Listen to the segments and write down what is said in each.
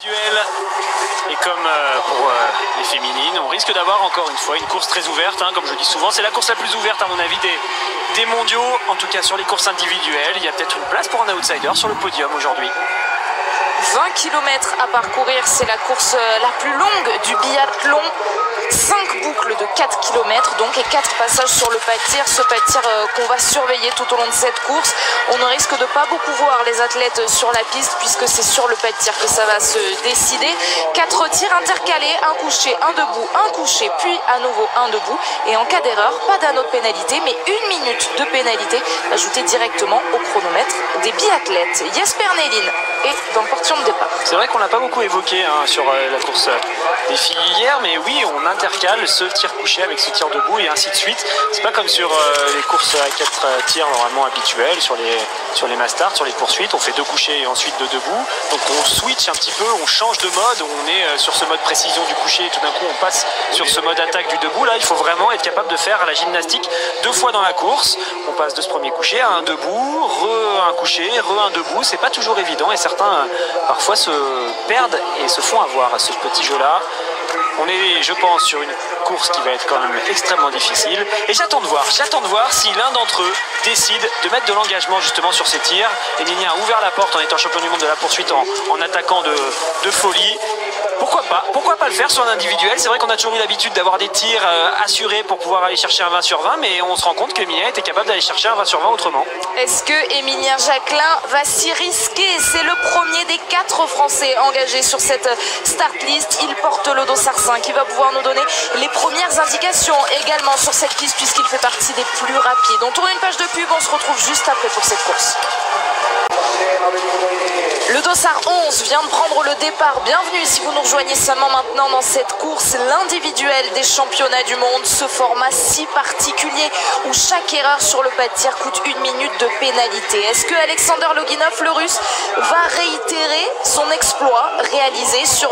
Et comme pour les féminines, on risque d'avoir encore une fois une course très ouverte, hein, comme je dis souvent. C'est la course la plus ouverte à mon avis des mondiaux, en tout cas sur les courses individuelles. Il y a peut-être une place pour un outsider sur le podium aujourd'hui. 20 km à parcourir, c'est la course la plus longue du biathlon. 5 boucles de 4 km donc et 4 passages sur le pas de tir. Ce pas de tir qu'on va surveiller tout au long de cette course. On ne risque de pas beaucoup voir les athlètes sur la piste puisque c'est sur le pas de tir que ça va se décider. 4 tirs intercalés, un couché, un debout, un couché, puis à nouveau un debout. Et en cas d'erreur, pas d'anneau de pénalité, mais 1 minute de pénalité ajoutée directement au chronomètre des biathlètes. Jesper Nelin est dans le portion de départ. C'est vrai qu'on l'a pas beaucoup évoqué hein, sur la course des filles hier, mais oui, on intercale ce tir couché avec ce tir debout et ainsi de suite. C'est pas comme sur les courses à 4 tirs normalement habituelles, sur les mass start, sur les poursuites, on fait 2 couchés et ensuite 2 debout. Donc on switch un petit peu, on change de mode, on est sur ce mode précision du couché et tout d'un coup on passe sur ce mode attaque du debout. Là, il faut vraiment être capable de faire la gymnastique 2 fois dans la course. On passe de ce premier couché à un debout, un couché, un debout. C'est pas toujours évident et certains parfois se perdent et se font avoir à ce petit jeu-là. On est, je pense, sur une course qui va être quand même extrêmement difficile. Et j'attends de voir si l'un d'entre eux décide de mettre de l'engagement justement sur ces tirs. Emilien a ouvert la porte en étant champion du monde de la poursuite en attaquant de folie. Pourquoi pas le faire sur un individuel? C'est vrai qu'on a toujours eu l'habitude d'avoir des tirs assurés pour pouvoir aller chercher un 20 sur 20, mais on se rend compte qu'Emilien était capable d'aller chercher un 20 sur 20 autrement. Est-ce que Emilien Jacquelin va s'y risquer? C'est le premier des 4 Français engagés sur cette start list. Il porte le dossard 5, il va pouvoir nous donner les premières indications également sur cette piste puisqu'il fait partie des plus rapides. On tourne une page de pub, on se retrouve juste après pour cette course. Le dossard 11 vient de prendre le départ. Bienvenue si vous nous rejoignez seulement maintenant dans cette course, l'individuel des championnats du monde. Ce format si particulier où chaque erreur sur le pas de tir coûte 1 minute de pénalité. Est-ce que Alexander Loginov, le russe, va réitérer son exploit réalisé sur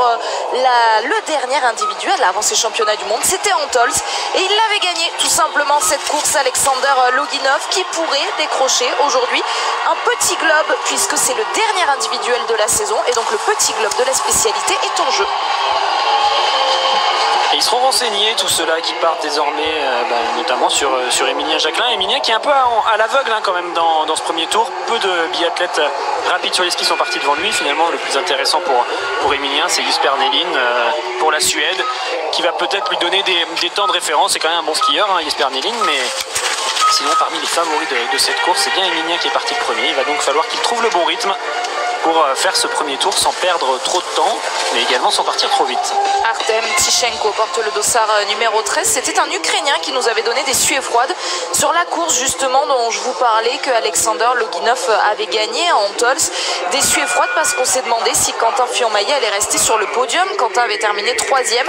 le dernier individuel avant ces championnats du monde? C'était Antols et il l'avait gagné tout simplement cette course. Alexander Loginov qui pourrait décrocher aujourd'hui un petit globe puisque c'est le dernier individuel de la saison et donc le petit globe de la spécialité est en jeu. Et ils seront renseignés, tous ceux-là qui partent désormais, notamment sur Emilien Jacquelin. Emilien qui est un peu à l'aveugle hein, quand même dans ce premier tour. Peu de biathlètes rapides sur les skis sont partis devant lui. Finalement, le plus intéressant pour Emilien, c'est Jesper Nelin pour la Suède, qui va peut-être lui donner des temps de référence. C'est quand même un bon skieur, hein, Jesper Nelin, mais sinon, parmi les favoris de cette course, c'est bien Emilien qui est parti le premier. Il va donc falloir qu'il trouve le bon rythme pour faire ce premier tour sans perdre trop de temps, mais également sans partir trop vite. Artem Tsychenko porte le dossard numéro 13. C'était un Ukrainien qui nous avait donné des suées froides sur la course justement dont je vous parlais que Alexander Loginov avait gagné à Antols. Des suées froides parce qu'on s'est demandé si Quentin Fillon-Maillet allait rester sur le podium. Quentin avait terminé 3e.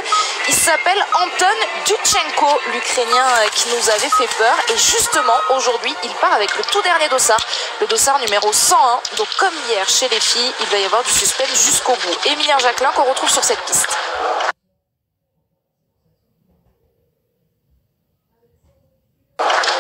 Il s'appelle Anton Dutchenko, l'Ukrainien qui nous avait fait peur. Et justement, aujourd'hui, il part avec le tout dernier dossard, le dossard numéro 101. Donc comme hier chez les filles, il va y avoir du suspense jusqu'au bout. Emilien Jacquelin qu'on retrouve sur cette piste.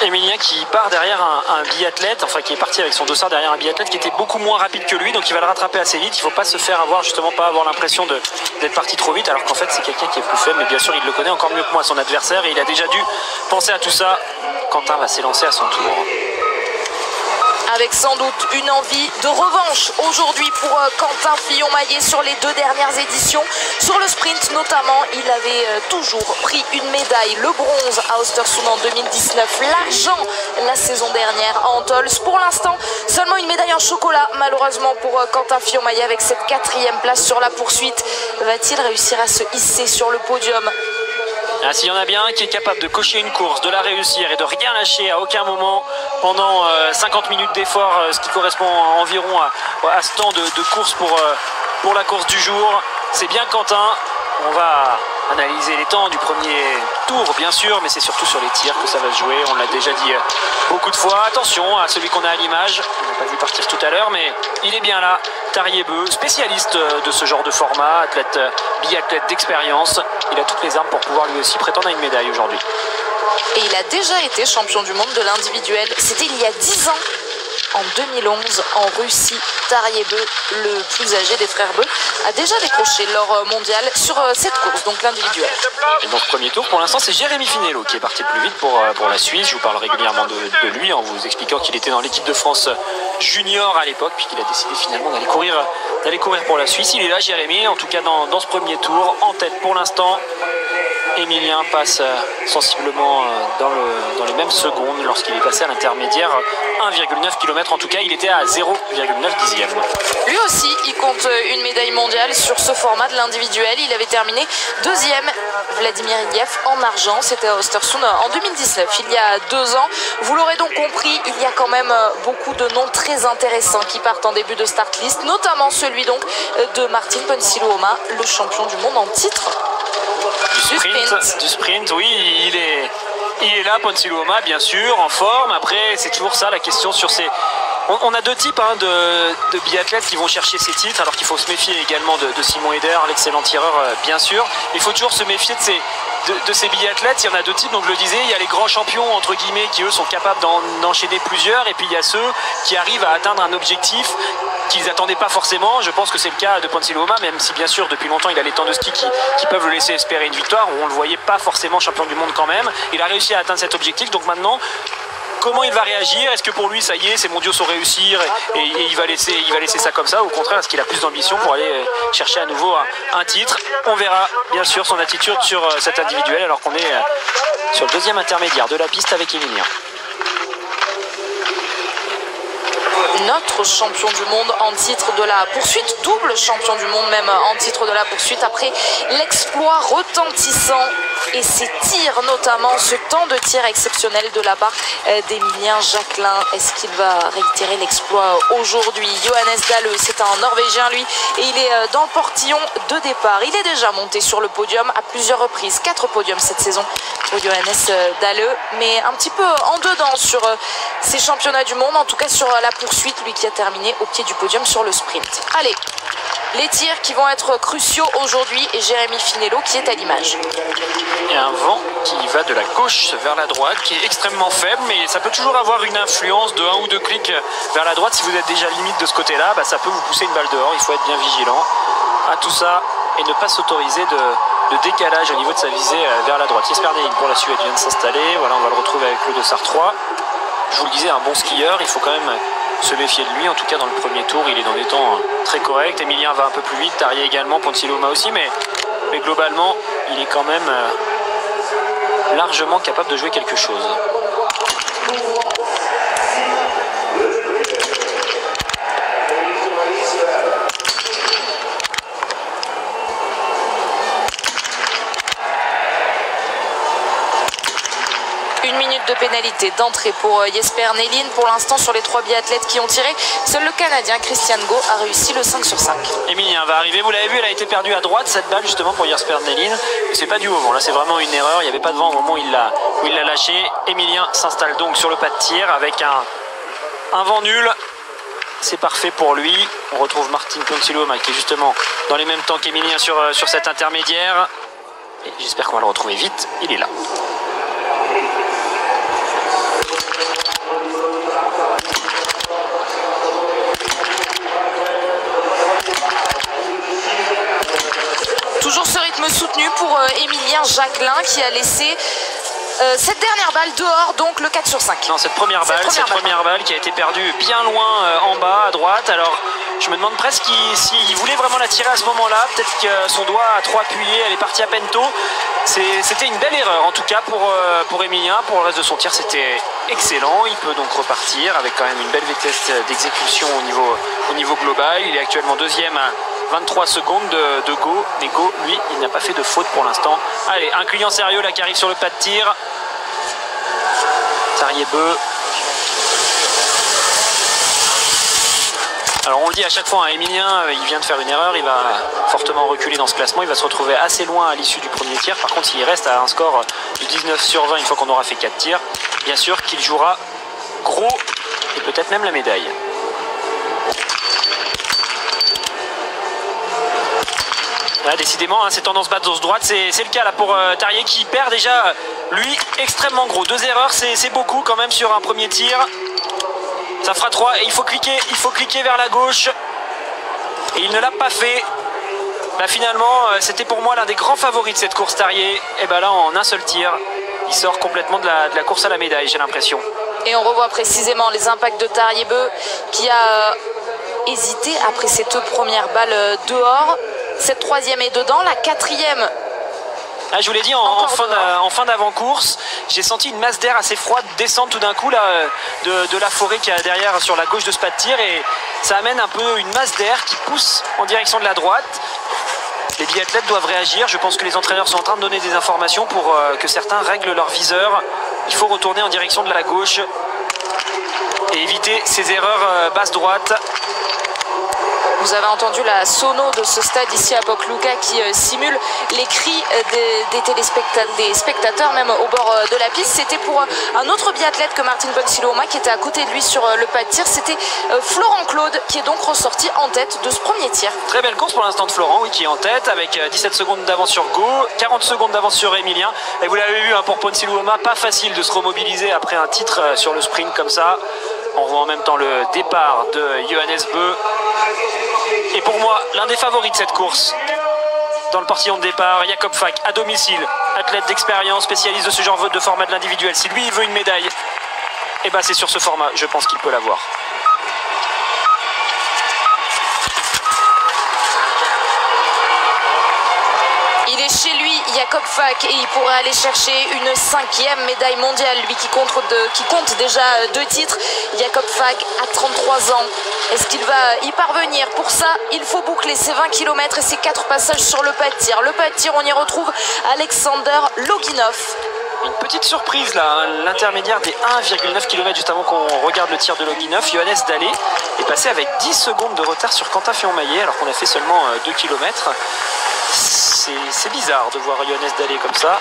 Emilien qui part derrière un biathlète, enfin qui est parti avec son dossard derrière un biathlète qui était beaucoup moins rapide que lui, donc il va le rattraper assez vite. Il ne faut pas se faire avoir, justement pas avoir l'impression d'être parti trop vite, alors qu'en fait c'est quelqu'un qui est plus faible, mais bien sûr il le connaît encore mieux que moi, son adversaire, et il a déjà dû penser à tout ça. Quentin va s'élancer à son tour. Avec sans doute une envie de revanche aujourd'hui pour Quentin Fillon-Maillet sur les 2 dernières éditions. Sur le sprint notamment, il avait toujours pris une médaille, le bronze à Östersund en 2019, l'argent la saison dernière à Antols. Pour l'instant, seulement une médaille en chocolat malheureusement pour Quentin Fillon-Maillet avec cette 4e place sur la poursuite. Va-t-il réussir à se hisser sur le podium? Ah, s'il y en a bien un qui est capable de cocher une course, de la réussir et de rien lâcher à aucun moment pendant 50 minutes d'effort, ce qui correspond environ à ce temps de course pour la course du jour, c'est bien Quentin. On va analyser les temps du premier tour bien sûr, mais c'est surtout sur les tirs que ça va se jouer. On l'a déjà dit beaucoup de fois. Attention à celui qu'on a à l'image, on n'a pas vu partir tout à l'heure, mais il est bien là. Tariebeu, spécialiste de ce genre de format, biathlète d'expérience. Il a toutes les armes pour pouvoir lui aussi prétendre à une médaille aujourd'hui. Et il a déjà été champion du monde de l'individuel. C'était il y a 10 ans. en 2011 en Russie. Tarier Beu, le plus âgé des frères Beu, a déjà décroché l'or mondial sur cette course, donc l'individuel. Dans ce premier tour, pour l'instant, c'est Jérémy Finello qui est parti le plus vite pour la Suisse. Je vous parle régulièrement de lui en vous expliquant qu'il était dans l'équipe de France junior à l'époque, puis qu'il a décidé finalement d'aller courir pour la Suisse. Il est là, Jérémy, en tout cas dans ce premier tour, en tête pour l'instant. Emilien passe sensiblement dans les mêmes secondes lorsqu'il est passé à l'intermédiaire. 1,9 km, en tout cas, il était à 0,9 dixième. Lui aussi, il compte une médaille mondiale sur ce format de l'individuel. Il avait terminé deuxième, Vladimir Iliev, en argent. C'était à Östersund en 2019, il y a 2 ans. Vous l'aurez donc compris, il y a quand même beaucoup de noms très intéressants qui partent en début de start list, notamment celui donc de Martin Ponsiluoma, le champion du monde en titre. Du sprint, oui, il est là, Ponsiluoma, bien sûr, en forme. Après, c'est toujours ça la question sur ces... On a 2 types de biathlètes qui vont chercher ces titres, alors qu'il faut se méfier également de Simon Eder, l'excellent tireur, bien sûr. Il faut toujours se méfier de ces biathlètes. Il y en a 2 types, donc je le disais, il y a les grands champions, entre guillemets, qui eux sont capables d'enchaîner plusieurs, et puis il y a ceux qui arrivent à atteindre un objectif qu'ils n'attendaient pas forcément. Je pense que c'est le cas de Ponsiluoma, même si bien sûr depuis longtemps il a les temps de ski qui peuvent le laisser espérer une victoire. On ne le voyait pas forcément champion du monde quand même. Il a réussi à atteindre cet objectif, donc maintenant... Comment il va réagir? Est-ce que pour lui, ça y est, c'est mondiaux sans réussir et il va laisser ça comme ça? Au contraire, est-ce qu'il a plus d'ambition pour aller chercher à nouveau un titre? On verra bien sûr son attitude sur cet individuel alors qu'on est sur le deuxième intermédiaire de la piste avec Emilien. Notre champion du monde en titre de la poursuite, double champion du monde même en titre de la poursuite après l'exploit retentissant et ses tirs, notamment ce temps de tir exceptionnel de la part d'Emilien Jacquelin. Est-ce qu'il va réitérer l'exploit aujourd'hui? Johannes Dahle, c'est un Norvégien lui, et il est dans le portillon de départ. Il est déjà monté sur le podium à plusieurs reprises, 4 podiums cette saison pour Johannes Dahle, mais un petit peu en dedans sur ces championnats du monde, en tout cas sur la poursuite, lui qui a terminé au pied du podium sur le sprint. Allez, les tirs qui vont être cruciaux aujourd'hui et Jérémy Finello qui est à l'image. Il y a un vent qui va de la gauche vers la droite qui est extrêmement faible, mais ça peut toujours avoir une influence de 1 ou 2 clics vers la droite. Si vous êtes déjà limite de ce côté-là, ça peut vous pousser une balle dehors. Il faut être bien vigilant à tout ça et ne pas s'autoriser de décalage au niveau de sa visée vers la droite. Jesper Nelin pour la Suède vient de s'installer. Voilà, on va le retrouver avec le Dossard 3. Je vous le disais, un bon skieur, il faut quand même se méfier de lui. En tout cas, dans le premier tour, il est dans des temps très corrects. Emilien va un peu plus vite, Tarier également, Ponsiluoma aussi, mais globalement, il est quand même largement capable de jouer quelque chose. De pénalité d'entrée pour Jesper Nelin. Pour l'instant, sur les 3 biathlètes qui ont tiré, seul le Canadien Christian Go a réussi le 5 sur 5. Emilien va arriver, vous l'avez vu, elle a été perdue à droite, cette balle justement pour Jesper Nelin. C'est pas dû au vent, là c'est vraiment une erreur, il n'y avait pas de vent au moment où il l'a lâché. Emilien s'installe donc sur le pas de tir avec un vent nul. C'est parfait pour lui. On retrouve Martin Ponsiluoma qui est justement dans les mêmes temps qu'Emilien sur cet intermédiaire. Et j'espère qu'on va le retrouver vite, il est là. Toujours ce rythme soutenu pour Emilien Jacquelin qui a laissé cette dernière balle dehors, donc le 4 sur 5. Non, cette première balle qui a été perdue bien loin en bas à droite. Alors je me demande presque s'il voulait vraiment la tirer à ce moment-là. Peut-être que son doigt a trop appuyé, elle est partie à peine tôt. C'était une belle erreur en tout cas pour Emilien. Pour le reste de son tir, c'était excellent. Il peut donc repartir avec quand même une belle vitesse d'exécution au niveau global. Il est actuellement deuxième à 23 secondes de Go. Mais Go, lui, il n'a pas fait de faute pour l'instant. Allez, un client sérieux là qui arrive sur le pas de tir. Tarier Beu. Alors on le dit à chaque fois, Emilien, il vient de faire une erreur, il va fortement reculer dans ce classement, il va se retrouver assez loin à l'issue du premier tir. Par contre, s'il reste à un score de 19 sur 20 une fois qu'on aura fait 4 tirs, bien sûr qu'il jouera gros et peut-être même la médaille. Là, décidément, c'est tendance basse-droite, c'est le cas là pour Tarier qui perd déjà, lui, extrêmement gros. 2 erreurs, c'est beaucoup quand même sur un premier tir. Ça fera 3 et il faut cliquer vers la gauche. Et il ne l'a pas fait. Bah finalement, c'était pour moi l'un des grands favoris de cette course Tarrier. Et bah là, en un seul tir, il sort complètement de la course à la médaille, j'ai l'impression. Et on revoit précisément les impacts de Tarrier-Beu qui a hésité après ces 2 premières balles dehors. Cette 3e est dedans, la 4e. Ah, je vous l'ai dit, en fin d'avant-course, j'ai senti une masse d'air assez froide descendre tout d'un coup là, de la forêt qu'il y a derrière sur la gauche de ce pas de tir. Et ça amène un peu une masse d'air qui pousse en direction de la droite. Les biathlètes doivent réagir. Je pense que les entraîneurs sont en train de donner des informations pour que certains règlent leur viseur. Il faut retourner en direction de la gauche et éviter ces erreurs basse-droite. Vous avez entendu la sono de ce stade ici à Pokluka qui simule les cris des spectateurs même au bord de la piste. C'était pour un autre biathlète que Martin Bonsiloma qui était à côté de lui sur le pas de tir. C'était Florent Claude qui est donc ressorti en tête de ce premier tir. Très belle course pour l'instant de Florent, oui, qui est en tête avec 17 secondes d'avance sur Go, 40 secondes d'avance sur Emilien. Et vous l'avez vu, pour Bonsiloma, pas facile de se remobiliser après un titre sur le sprint comme ça. On voit en même temps le départ de Johannes Beu. Et pour moi, l'un des favoris de cette course, dans le portillon de départ, Jakob Fak, à domicile, athlète d'expérience, spécialiste de ce genre de format de l'individuel. Si lui, il veut une médaille, et ben c'est sur ce format, je pense qu'il peut l'avoir. Il est chez lui, Jakob Fak, et il pourrait aller chercher une 5e médaille mondiale, lui qui compte déjà 2 titres. Jakob Fak a 33 ans. Est-ce qu'il va y parvenir? Pour ça, il faut boucler ses 20 km et ses 4 passages sur le pas de tir. Le pas de tir, on y retrouve Alexander Loginov. Une petite surprise là, l'intermédiaire des 1,9 km juste avant qu'on regarde le tir de Loginov. Johannes Dalé est passé avec 10 secondes de retard sur Quentin Fillon-Maillet alors qu'on a fait seulement 2 km. C'est bizarre de voir Johannes Dalé comme ça.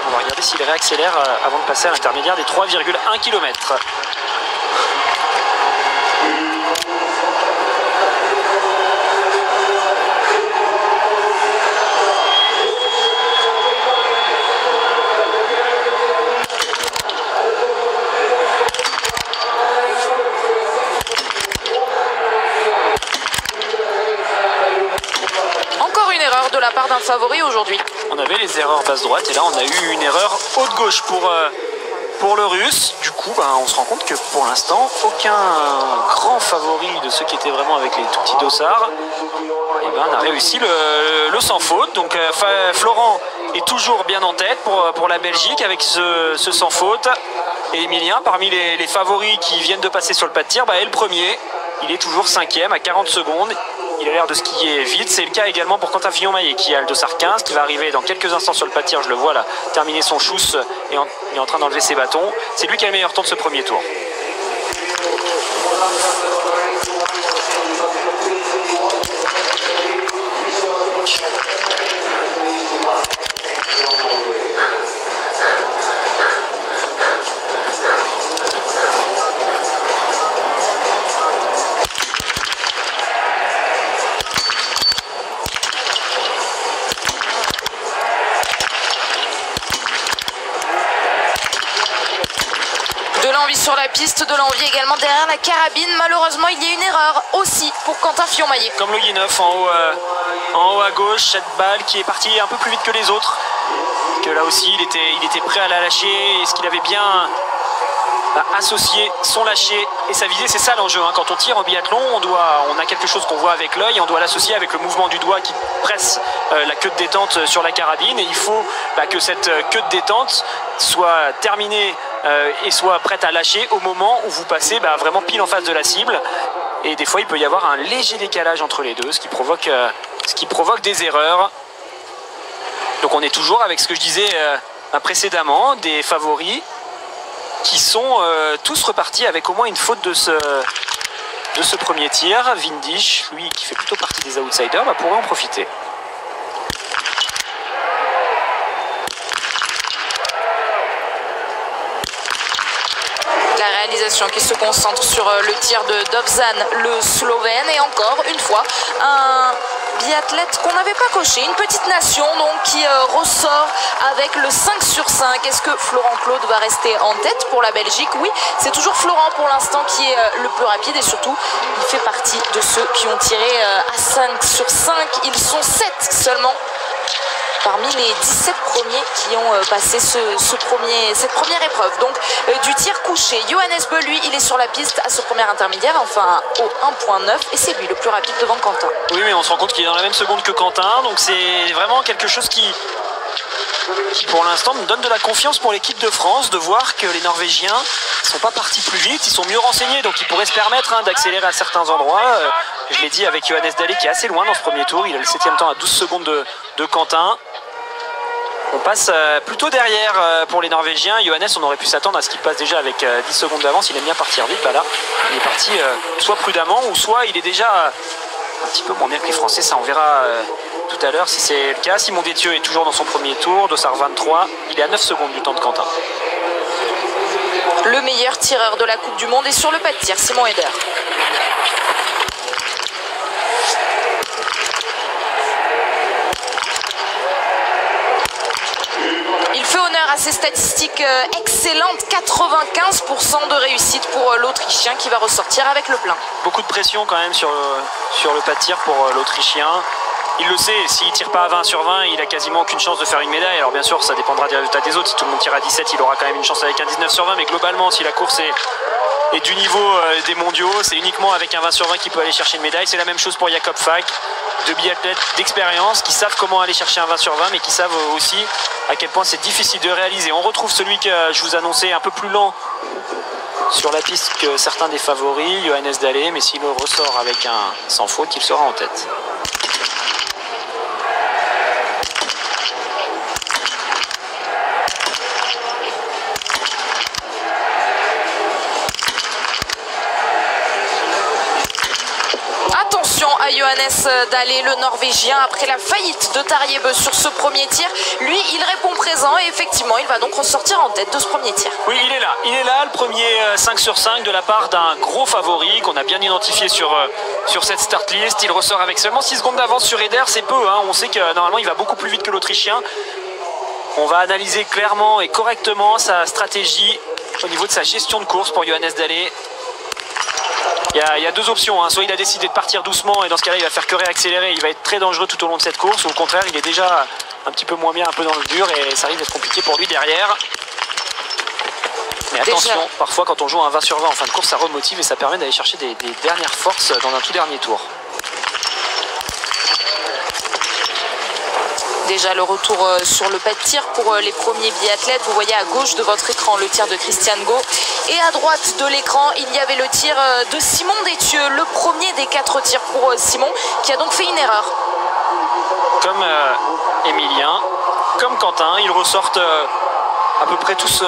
On va regarder s'il réaccélère avant de passer à l'intermédiaire des 3,1 km. De la part d'un favori aujourd'hui. On avait les erreurs basse-droite et là on a eu une erreur haute-gauche pour le Russe. Du coup, on se rend compte que pour l'instant, aucun grand favori de ceux qui étaient vraiment avec les tout petits dossards n'a réussi le sans faute. Donc Florent est toujours bien en tête pour la Belgique avec ce sans faute. Et Emilien, parmi les favoris qui viennent de passer sur le pas de tir, est le premier. Il est toujours 5e à 40 secondes. Il a l'air de skier vite. C'est le cas également pour Quentin Fillon-Maillet qui a le dossard 15, qui va arriver dans quelques instants sur le pas de tir. Je le vois là, terminer son chousse et est en train d'enlever ses bâtons. C'est lui qui a le meilleur temps de ce premier tour. Sur la piste, de l'envie également derrière la carabine. Malheureusement, il y a une erreur aussi pour Quentin Fillon-Maillet. Comme Loginov en haut à gauche, cette balle qui est partie un peu plus vite que les autres. Que là aussi, il était prêt à la lâcher. Est-ce qu'il avait bien associé son lâcher et sa visée? C'est ça l'enjeu. Quand on tire en biathlon, on a quelque chose qu'on voit avec l'œil. On doit l'associer avec le mouvement du doigt qui presse la queue de détente sur la carabine. Et il faut que cette queue de détente soit terminée et soit prête à lâcher au moment où vous passez vraiment pile en face de la cible. Et des fois il peut y avoir un léger décalage entre les deux, ce qui provoque des erreurs. Donc on est toujours avec ce que je disais précédemment, des favoris qui sont tous repartis avec au moins une faute de ce premier tir. Windisch, lui qui fait plutôt partie des outsiders, pourrait en profiter. Réalisation qui se concentre sur le tir de Dovzan, le Slovène, et encore une fois un biathlète qu'on n'avait pas coché. Une petite nation donc qui ressort avec le 5 sur 5. Est-ce que Florent Claude va rester en tête pour la Belgique? Oui, c'est toujours Florent pour l'instant qui est le plus rapide et surtout il fait partie de ceux qui ont tiré à 5 sur 5. Ils sont 7 seulement parmi les 17 premiers qui ont passé cette première épreuve. Donc du tir couché. Johannes Beu, lui, il est sur la piste à ce premier intermédiaire, enfin au 1.9 et c'est lui le plus rapide devant Quentin. Oui, mais on se rend compte qu'il est dans la même seconde que Quentin, donc c'est vraiment quelque chose qui pour l'instant me donne de la confiance pour l'équipe de France, de voir que les Norvégiens ne sont pas partis plus vite, ils sont mieux renseignés, donc ils pourraient se permettre d'accélérer à certains endroits. Je l'ai dit avec Johannes Dalle qui est assez loin dans ce premier tour, il a le 7e temps à 12 secondes de Quentin. On passe plutôt derrière pour les Norvégiens. Johannes, on aurait pu s'attendre à ce qu'il passe déjà avec 10 secondes d'avance, il aime bien partir vite, bah là il est parti soit prudemment ou soit il est déjà un petit peu moins bien que les Français, ça on verra tout à l'heure si c'est le cas. Simon Détieux est toujours dans son premier tour, Dossard 23, il est à 9 secondes du temps de Quentin. Le meilleur tireur de la Coupe du Monde est sur le pas de tir, Simon Eder. Il fait honneur à ses statistiques excellentes, 95% de réussite pour l'Autrichien qui va ressortir avec le plein. Beaucoup de pression quand même sur le pas de tir pour l'Autrichien. Il le sait, s'il ne tire pas à 20 sur 20, il a quasiment aucune chance de faire une médaille. Alors bien sûr, ça dépendra des résultats des autres. Si tout le monde tire à 17, il aura quand même une chance avec un 19 sur 20. Mais globalement, si la course est du niveau des mondiaux, c'est uniquement avec un 20 sur 20 qu'il peut aller chercher une médaille. C'est la même chose pour Jakob Falk, deux biathlètes d'expérience qui savent comment aller chercher un 20 sur 20, mais qui savent aussi à quel point c'est difficile de réaliser. On retrouve celui que je vous annonçais, un peu plus lent sur la piste que certains des favoris, Johannes Dalle, mais s'il ressort avec un sans faute, il sera en tête. À Johannes Dalle, le Norvégien, après la faillite de Tarjei Bø sur ce premier tir, lui il répond présent et effectivement il va donc ressortir en tête de ce premier tir. Oui, il est là, le premier 5 sur 5 de la part d'un gros favori qu'on a bien identifié sur cette start list. Il ressort avec seulement 6 secondes d'avance sur Eder, c'est peu, hein. On sait que normalement il va beaucoup plus vite que l'Autrichien. On va analyser clairement et correctement sa stratégie au niveau de sa gestion de course pour Johannes Dalle. Il y a deux options, hein. Soit il a décidé de partir doucement et dans ce cas-là il va faire que réaccélérer, il va être très dangereux tout au long de cette course, ou au contraire il est déjà un petit peu moins bien, un peu dans le dur et ça risque d'être compliqué pour lui derrière. Mais attention, parfois quand on joue un 20 sur 20 en fin de course ça remotive et ça permet d'aller chercher des dernières forces dans un tout dernier tour. Déjà le retour sur le pas de tir pour les premiers biathlètes. Vous voyez à gauche de votre écran le tir de Christian Gault. Et à droite de l'écran, il y avait le tir de Simon Détieux, le premier des 4 tirs pour Simon, qui a donc fait une erreur. Comme Emilien, comme Quentin, ils ressortent à peu près tous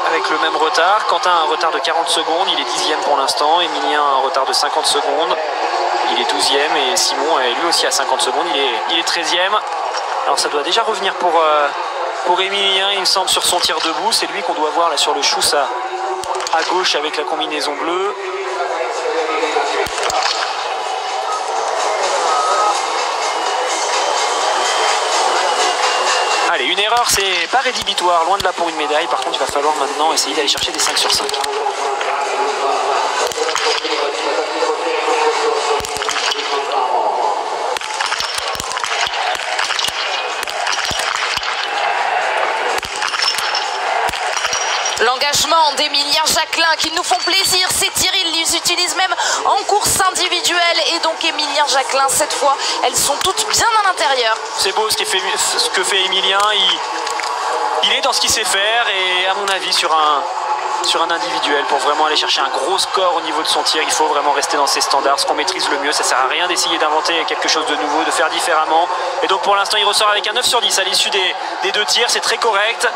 avec le même retard. Quentin a un retard de 40 secondes, il est 10e pour l'instant. Emilien a un retard de 50 secondes, il est 12e. Et Simon est lui aussi à 50 secondes, il est 13e. Alors ça doit déjà revenir pour Emilien, il me semble, sur son tir debout. C'est lui qu'on doit voir là sur le chousse à gauche avec la combinaison bleue. Allez, une erreur, c'est pas rédhibitoire, loin de là pour une médaille. Par contre, il va falloir maintenant essayer d'aller chercher des 5 sur 5. L'engagement d'Emilien Jacquelin qui nous font plaisir, ces tirs ils les utilisent même en course individuelle et donc Emilien Jacquelin cette fois elles sont toutes bien à l'intérieur. C'est beau ce que fait Emilien, il est dans ce qu'il sait faire et à mon avis sur un individuel pour vraiment aller chercher un gros score au niveau de son tir, il faut vraiment rester dans ses standards, ce qu'on maîtrise le mieux. Ça sert à rien d'essayer d'inventer quelque chose de nouveau, de faire différemment, et donc pour l'instant il ressort avec un 9 sur 10 à l'issue des 2 tirs, c'est très correct.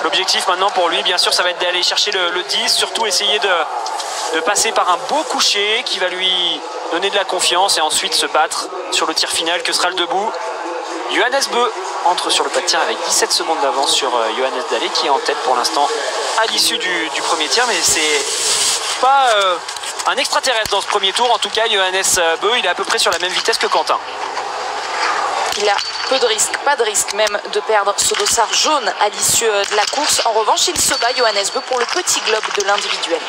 L'objectif maintenant pour lui, bien sûr, ça va être d'aller chercher le 10, surtout essayer de passer par un beau coucher qui va lui donner de la confiance et ensuite se battre sur le tir final que sera le debout. Johannes Bø entre sur le pas de tir avec 17 secondes d'avance sur Johannes Dalle qui est en tête pour l'instant à l'issue du premier tir, mais c'est pas un extraterrestre dans ce premier tour. En tout cas, Johannes Bø, il est à peu près sur la même vitesse que Quentin. il y a peu de risques, pas de risque même de perdre ce dossard jaune à l'issue de la course. En revanche, il se bat, Johannes Beu, pour le petit globe de l'individuel.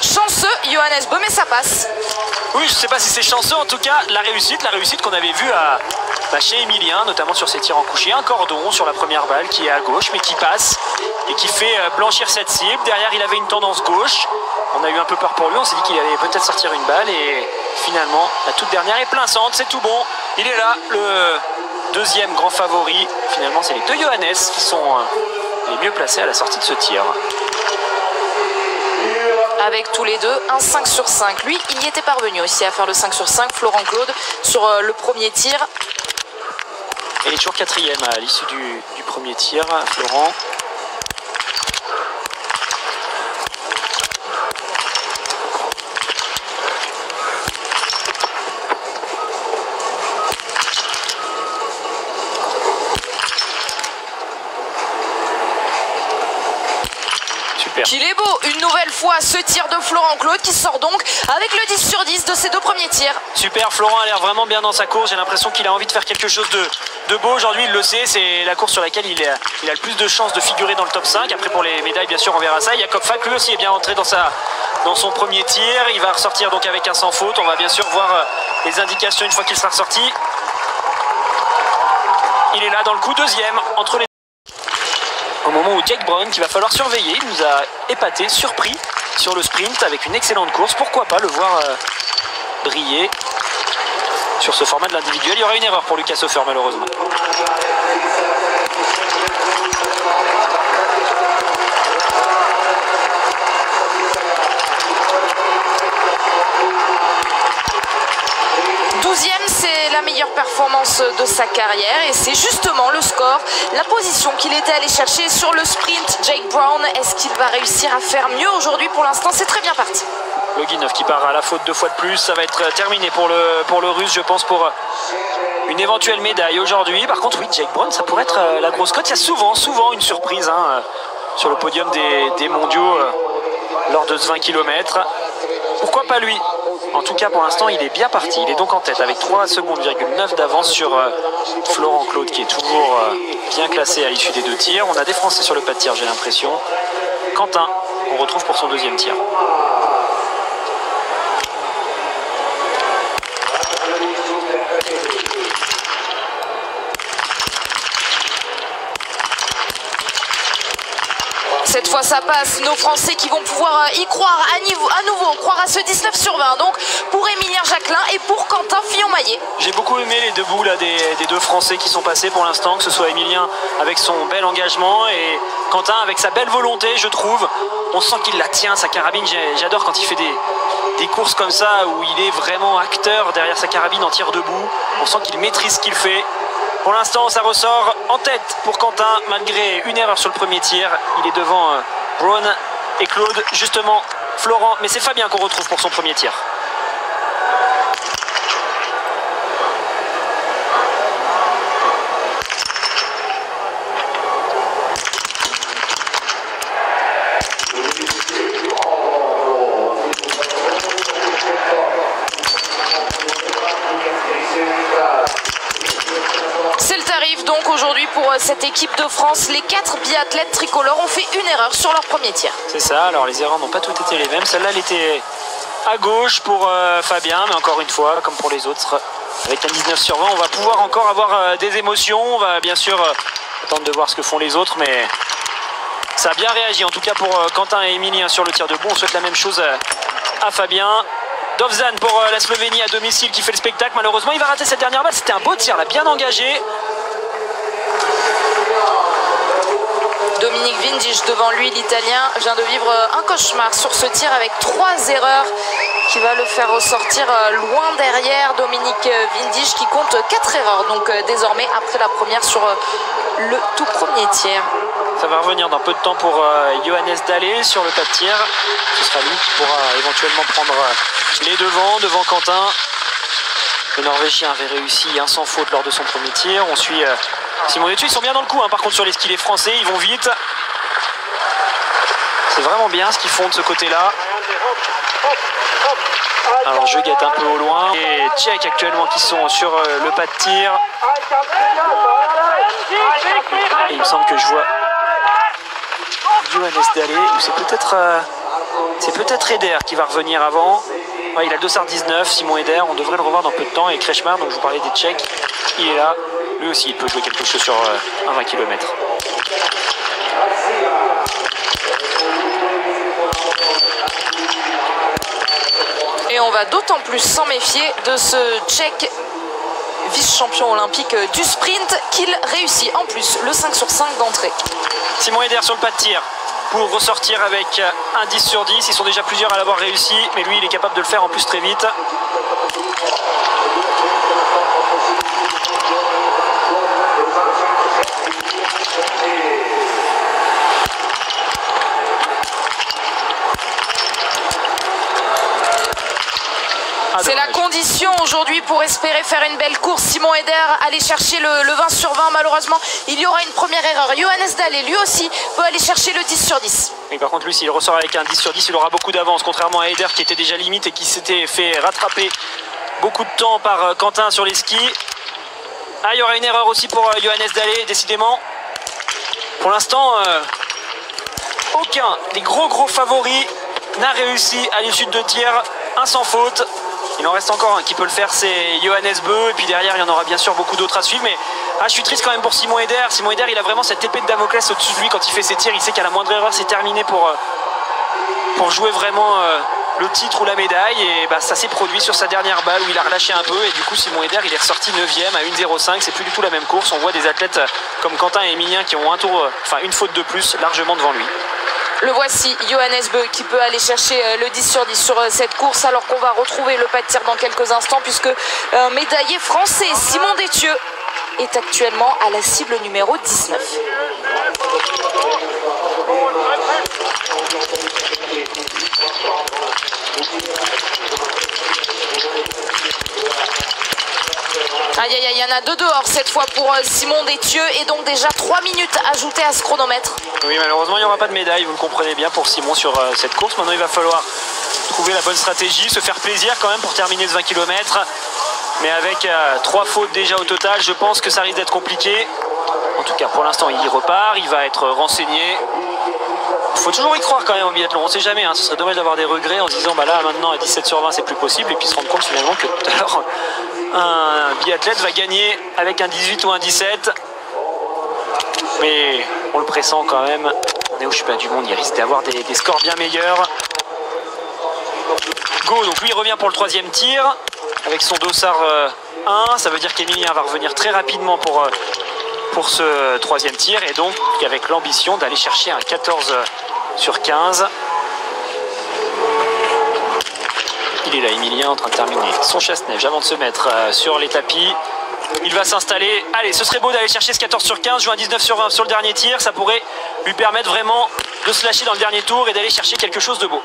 Chanceux, Johannes Beu, mais ça passe. Oui, je ne sais pas si c'est chanceux, en tout cas, la réussite qu'on avait vue chez Emilien, notamment sur ses tirs en couché. Un cordon sur la première balle qui est à gauche, mais qui passe et qui fait blanchir cette cible. Derrière, il avait une tendance gauche. On a eu un peu peur pour lui, on s'est dit qu'il allait peut-être sortir une balle et finalement, la toute dernière est plein centre, c'est tout bon. Il est là, le deuxième grand favori. Finalement, c'est les deux Johannes qui sont les mieux placés à la sortie de ce tir. Avec tous les deux, un 5 sur 5. Lui, il y était parvenu aussi à faire le 5 sur 5. Florent Claude sur le premier tir. Et il est toujours quatrième à l'issue du premier tir, Florent. Qu'il est beau, une nouvelle fois ce tir de Florent Claude qui sort donc avec le 10 sur 10 de ses deux premiers tirs. Super, Florent a l'air vraiment bien dans sa course, j'ai l'impression qu'il a envie de faire quelque chose de beau aujourd'hui, il le sait, c'est la course sur laquelle il a le plus de chances de figurer dans le top 5. Après pour les médailles, bien sûr, on verra ça. Jakob Falk lui aussi est bien entré dans son premier tir, il va ressortir donc avec un sans faute, on va bien sûr voir les indications une fois qu'il sera ressorti. Il est là dans le coup, deuxième, entre les au moment où Jake Brown, qu'il va falloir surveiller, il nous a épaté, surpris sur le sprint avec une excellente course. Pourquoi pas le voir briller sur ce format de l'individuel. Il y aura une erreur pour Lucas Hofer malheureusement. C'est la meilleure performance de sa carrière et c'est justement le score, la position qu'il était allé chercher sur le sprint. Jake Brown, est-ce qu'il va réussir à faire mieux aujourd'hui? Pour l'instant, c'est très bien parti. Loginov qui part à la faute 2 fois de plus, ça va être terminé pour le Russe, je pense, pour une éventuelle médaille aujourd'hui. Par contre, oui, Jake Brown, ça pourrait être la grosse cote. Il y a souvent une surprise sur le podium des mondiaux lors de ce 20 km. Pourquoi pas lui? En tout cas, pour l'instant, il est bien parti. Il est donc en tête avec 3,9 secondes d'avance sur Florent Claude, qui est toujours bien classé à l'issue des deux tirs. On a des Français sur le pas de tir, j'ai l'impression. Quentin, on retrouve pour son deuxième tir. Cette fois ça passe, nos Français qui vont pouvoir y croire à nouveau, croire à ce 19 sur 20 donc pour Emilien Jacquelin et pour Quentin Fillon-Maillet. J'ai beaucoup aimé les deux bouts là, des deux Français qui sont passés pour l'instant, que ce soit Emilien avec son bel engagement et Quentin avec sa belle volonté, je trouve. On sent qu'il la tient, sa carabine. J'adore quand il fait des courses comme ça où il est vraiment acteur derrière sa carabine en tir debout. On sent qu'il maîtrise ce qu'il fait. Pour l'instant, ça ressort en tête pour Quentin, malgré une erreur sur le premier tir. Il est devant Brown et Claude, justement Florent, mais c'est Fabien qu'on retrouve pour son premier tir. Donc aujourd'hui pour cette équipe de France, les 4 biathlètes tricolores ont fait une erreur sur leur premier tir. C'est ça, alors les erreurs n'ont pas toutes été les mêmes. Celle-là, elle était à gauche pour Fabien, mais encore une fois, comme pour les autres, avec un 19 sur 20, on va pouvoir encore avoir des émotions. On va bien sûr attendre de voir ce que font les autres, mais ça a bien réagi. En tout cas pour Quentin et Emilien sur le tir debout, on souhaite la même chose à Fabien. Dovzan pour la Slovénie à domicile qui fait le spectacle. Malheureusement, il va rater cette dernière balle. C'était un beau tir, là, bien engagé. Dominique Vindisch devant lui, l'Italien vient de vivre un cauchemar sur ce tir avec 3 erreurs qui va le faire ressortir loin derrière. Dominique Vindisch qui compte 4 erreurs donc désormais après la première sur le tout premier tir. Ça va revenir dans peu de temps pour Johannes Dalle sur le pas de tir. Ce sera lui qui pourra éventuellement prendre les devants devant Quentin. Le Norvégien avait réussi un sans faute lors de son premier tir. On suit Simon Détieux. Ils sont bien dans le coup, hein. Par contre sur les skis les Français, ils vont vite. C'est vraiment bien ce qu'ils font de ce côté-là. Alors je guette un peu au loin. Et Tchèques actuellement qui sont sur le pas de tir. Et il me semble que je vois Johannes Dalle, ou c'est peut-être Eder qui va revenir avant. Ouais, il a le dossard 19, Simon Eder, on devrait le revoir dans peu de temps. Et Kretschmar, donc je vous parlais des Tchèques, il est là. Lui aussi il peut jouer quelque chose sur un 20 km. Et on va d'autant plus s'en méfier de ce Tchèque vice-champion olympique du sprint qu'il réussit en plus le 5 sur 5 d'entrée. Simon Eder sur le pas de tir pour ressortir avec un 10 sur 10. Ils sont déjà plusieurs à l'avoir réussi, mais lui il est capable de le faire en plus très vite. C'est la condition aujourd'hui pour espérer faire une belle course. Simon Eder aller chercher le 20 sur 20. Malheureusement, il y aura une première erreur. Johannes Dalle, lui aussi, peut aller chercher le 10 sur 10. Et par contre, lui, s'il ressort avec un 10 sur 10, il aura beaucoup d'avance. Contrairement à Eder qui était déjà limite et qui s'était fait rattraper beaucoup de temps par Quentin sur les skis. Ah, il y aura une erreur aussi pour Johannes Dalle, décidément. Pour l'instant, aucun des gros favoris n'a réussi à l'issue de 2 tirs. Un sans faute. Il en reste encore un qui peut le faire, c'est Johannes Beu. Et puis derrière, il y en aura bien sûr beaucoup d'autres à suivre. Mais je suis triste quand même pour Simon Eder. Simon Eder, il a vraiment cette épée de Damoclès au-dessus de lui quand il fait ses tirs. Il sait qu'à la moindre erreur, c'est terminé pour jouer vraiment le titre ou la médaille. Et ça s'est produit sur sa dernière balle où il a relâché un peu. Et du coup, Simon Eder, il est ressorti 9e à 1,05. C'est plus du tout la même course. On voit des athlètes comme Quentin et Emilien qui ont une faute de plus largement devant lui. Le voici, Johannes Beu, qui peut aller chercher le 10 sur 10 sur cette course, alors qu'on va retrouver le pas de tir dans quelques instants, puisque un médaillé français, Simon Détieux, est actuellement à la cible numéro 19. Aïe aïe aïe, il y en a 2 dehors cette fois pour Simon Détieux et donc déjà 3 minutes ajoutées à ce chronomètre. Oui, malheureusement il n'y aura pas de médaille, vous le comprenez bien pour Simon sur cette course. Maintenant il va falloir trouver la bonne stratégie, se faire plaisir quand même pour terminer ce 20 km. Mais avec 3 fautes déjà au total, je pense que ça risque d'être compliqué. En tout cas pour l'instant il y repart, il va être renseigné. Il faut toujours y croire quand même en biathlon, on ne sait jamais, ce serait dommage d'avoir des regrets en se disant là maintenant à 17 sur 20 c'est plus possible, et puis se rendre compte finalement que tout à l'heure un biathlète va gagner avec un 18 ou un 17. Mais on le pressent quand même, on est au championnat du monde, il risque d'avoir des scores bien meilleurs. Go, donc lui il revient pour le 3e tir avec son dossard 1, ça veut dire qu'Emilien va revenir très rapidement pour ce 3e tir, et donc avec l'ambition d'aller chercher un 14 sur 15. Il est là, Emilien, en train de terminer son chasse-neige avant de se mettre sur les tapis. Il va s'installer. Allez, ce serait beau d'aller chercher ce 14 sur 15, jouer un 19 sur 20 sur le dernier tir. Ça pourrait lui permettre vraiment de se lâcher dans le dernier tour et d'aller chercher quelque chose de beau.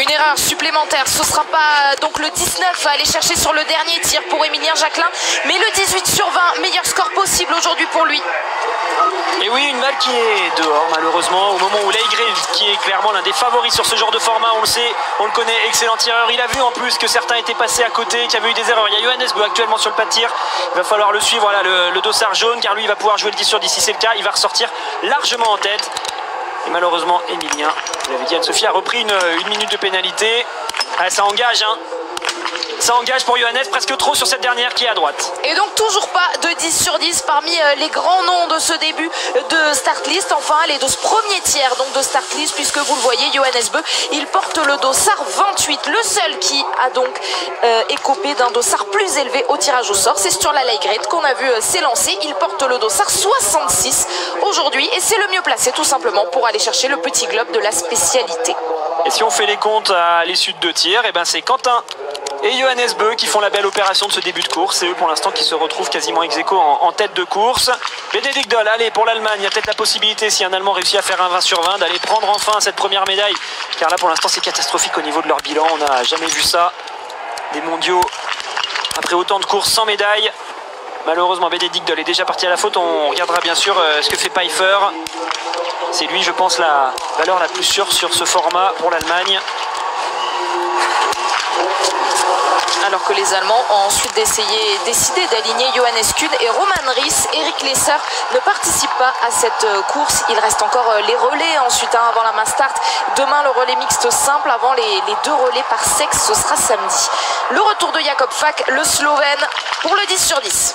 Une erreur supplémentaire, ce ne sera pas donc le 19 à aller chercher sur le dernier tir pour Emilien Jacquelin, mais le 18 sur 20, meilleur score possible aujourd'hui pour lui. Et oui, une balle qui est dehors malheureusement, au moment où Leigré, qui est clairement l'un des favoris sur ce genre de format, on le sait, on le connaît, excellent tireur. Il a vu en plus que certains étaient passés à côté, qu'il y avait eu des erreurs. Il y a Johannes Beu actuellement sur le pas de tir, il va falloir le suivre, voilà, le dossard jaune, car lui il va pouvoir jouer le 10 sur 10 si c'est le cas, il va ressortir largement en tête. Et malheureusement, Emilien, vous l'avez dit, Anne-Sophie a repris une minute de pénalité. Ah, ça engage, Ça engage pour Johannes, presque trop sur cette dernière qui est à droite. Et donc toujours pas de 10 sur 10 parmi les grands noms de ce début de start list. Enfin, allez, de ce premier tiers donc de start list, puisque vous le voyez, Johannes Beu, il porte le dossard 28. Le seul qui a donc écopé d'un dossard plus élevé au tirage au sort, c'est Sturla Leigré qu'on a vu s'élancer. Il porte le dossard 66 aujourd'hui et c'est le mieux placé tout simplement pour aller chercher le petit globe de la spécialité. Et si on fait les comptes à l'issue de 2 tirs, et ben c'est Quentin et Johannes Beu qui font la belle opération de ce début de course. C'est eux pour l'instant qui se retrouvent quasiment ex aequo en tête de course. Bénédicte Doll, allez, pour l'Allemagne, il y a peut-être la possibilité, si un Allemand réussit à faire un 20 sur 20, d'aller prendre enfin cette première médaille. Car là, pour l'instant, c'est catastrophique au niveau de leur bilan. On n'a jamais vu ça. Des mondiaux, après autant de courses sans médaille. Malheureusement, Bénédicte Doll est déjà parti à la faute. On regardera bien sûr ce que fait Pfeiffer. C'est lui, je pense, la valeur la plus sûre sur ce format pour l'Allemagne. Alors que les Allemands ont ensuite décidé d'aligner Johannes Kuhn et Roman Ries. Eric Lesser ne participe pas à cette course. Il reste encore les relais ensuite avant la main start. Demain, le relais mixte simple avant les 2 relais par sexe. Ce sera samedi. Le retour de Jakob Fak, le Slovène, pour le 10 sur 10.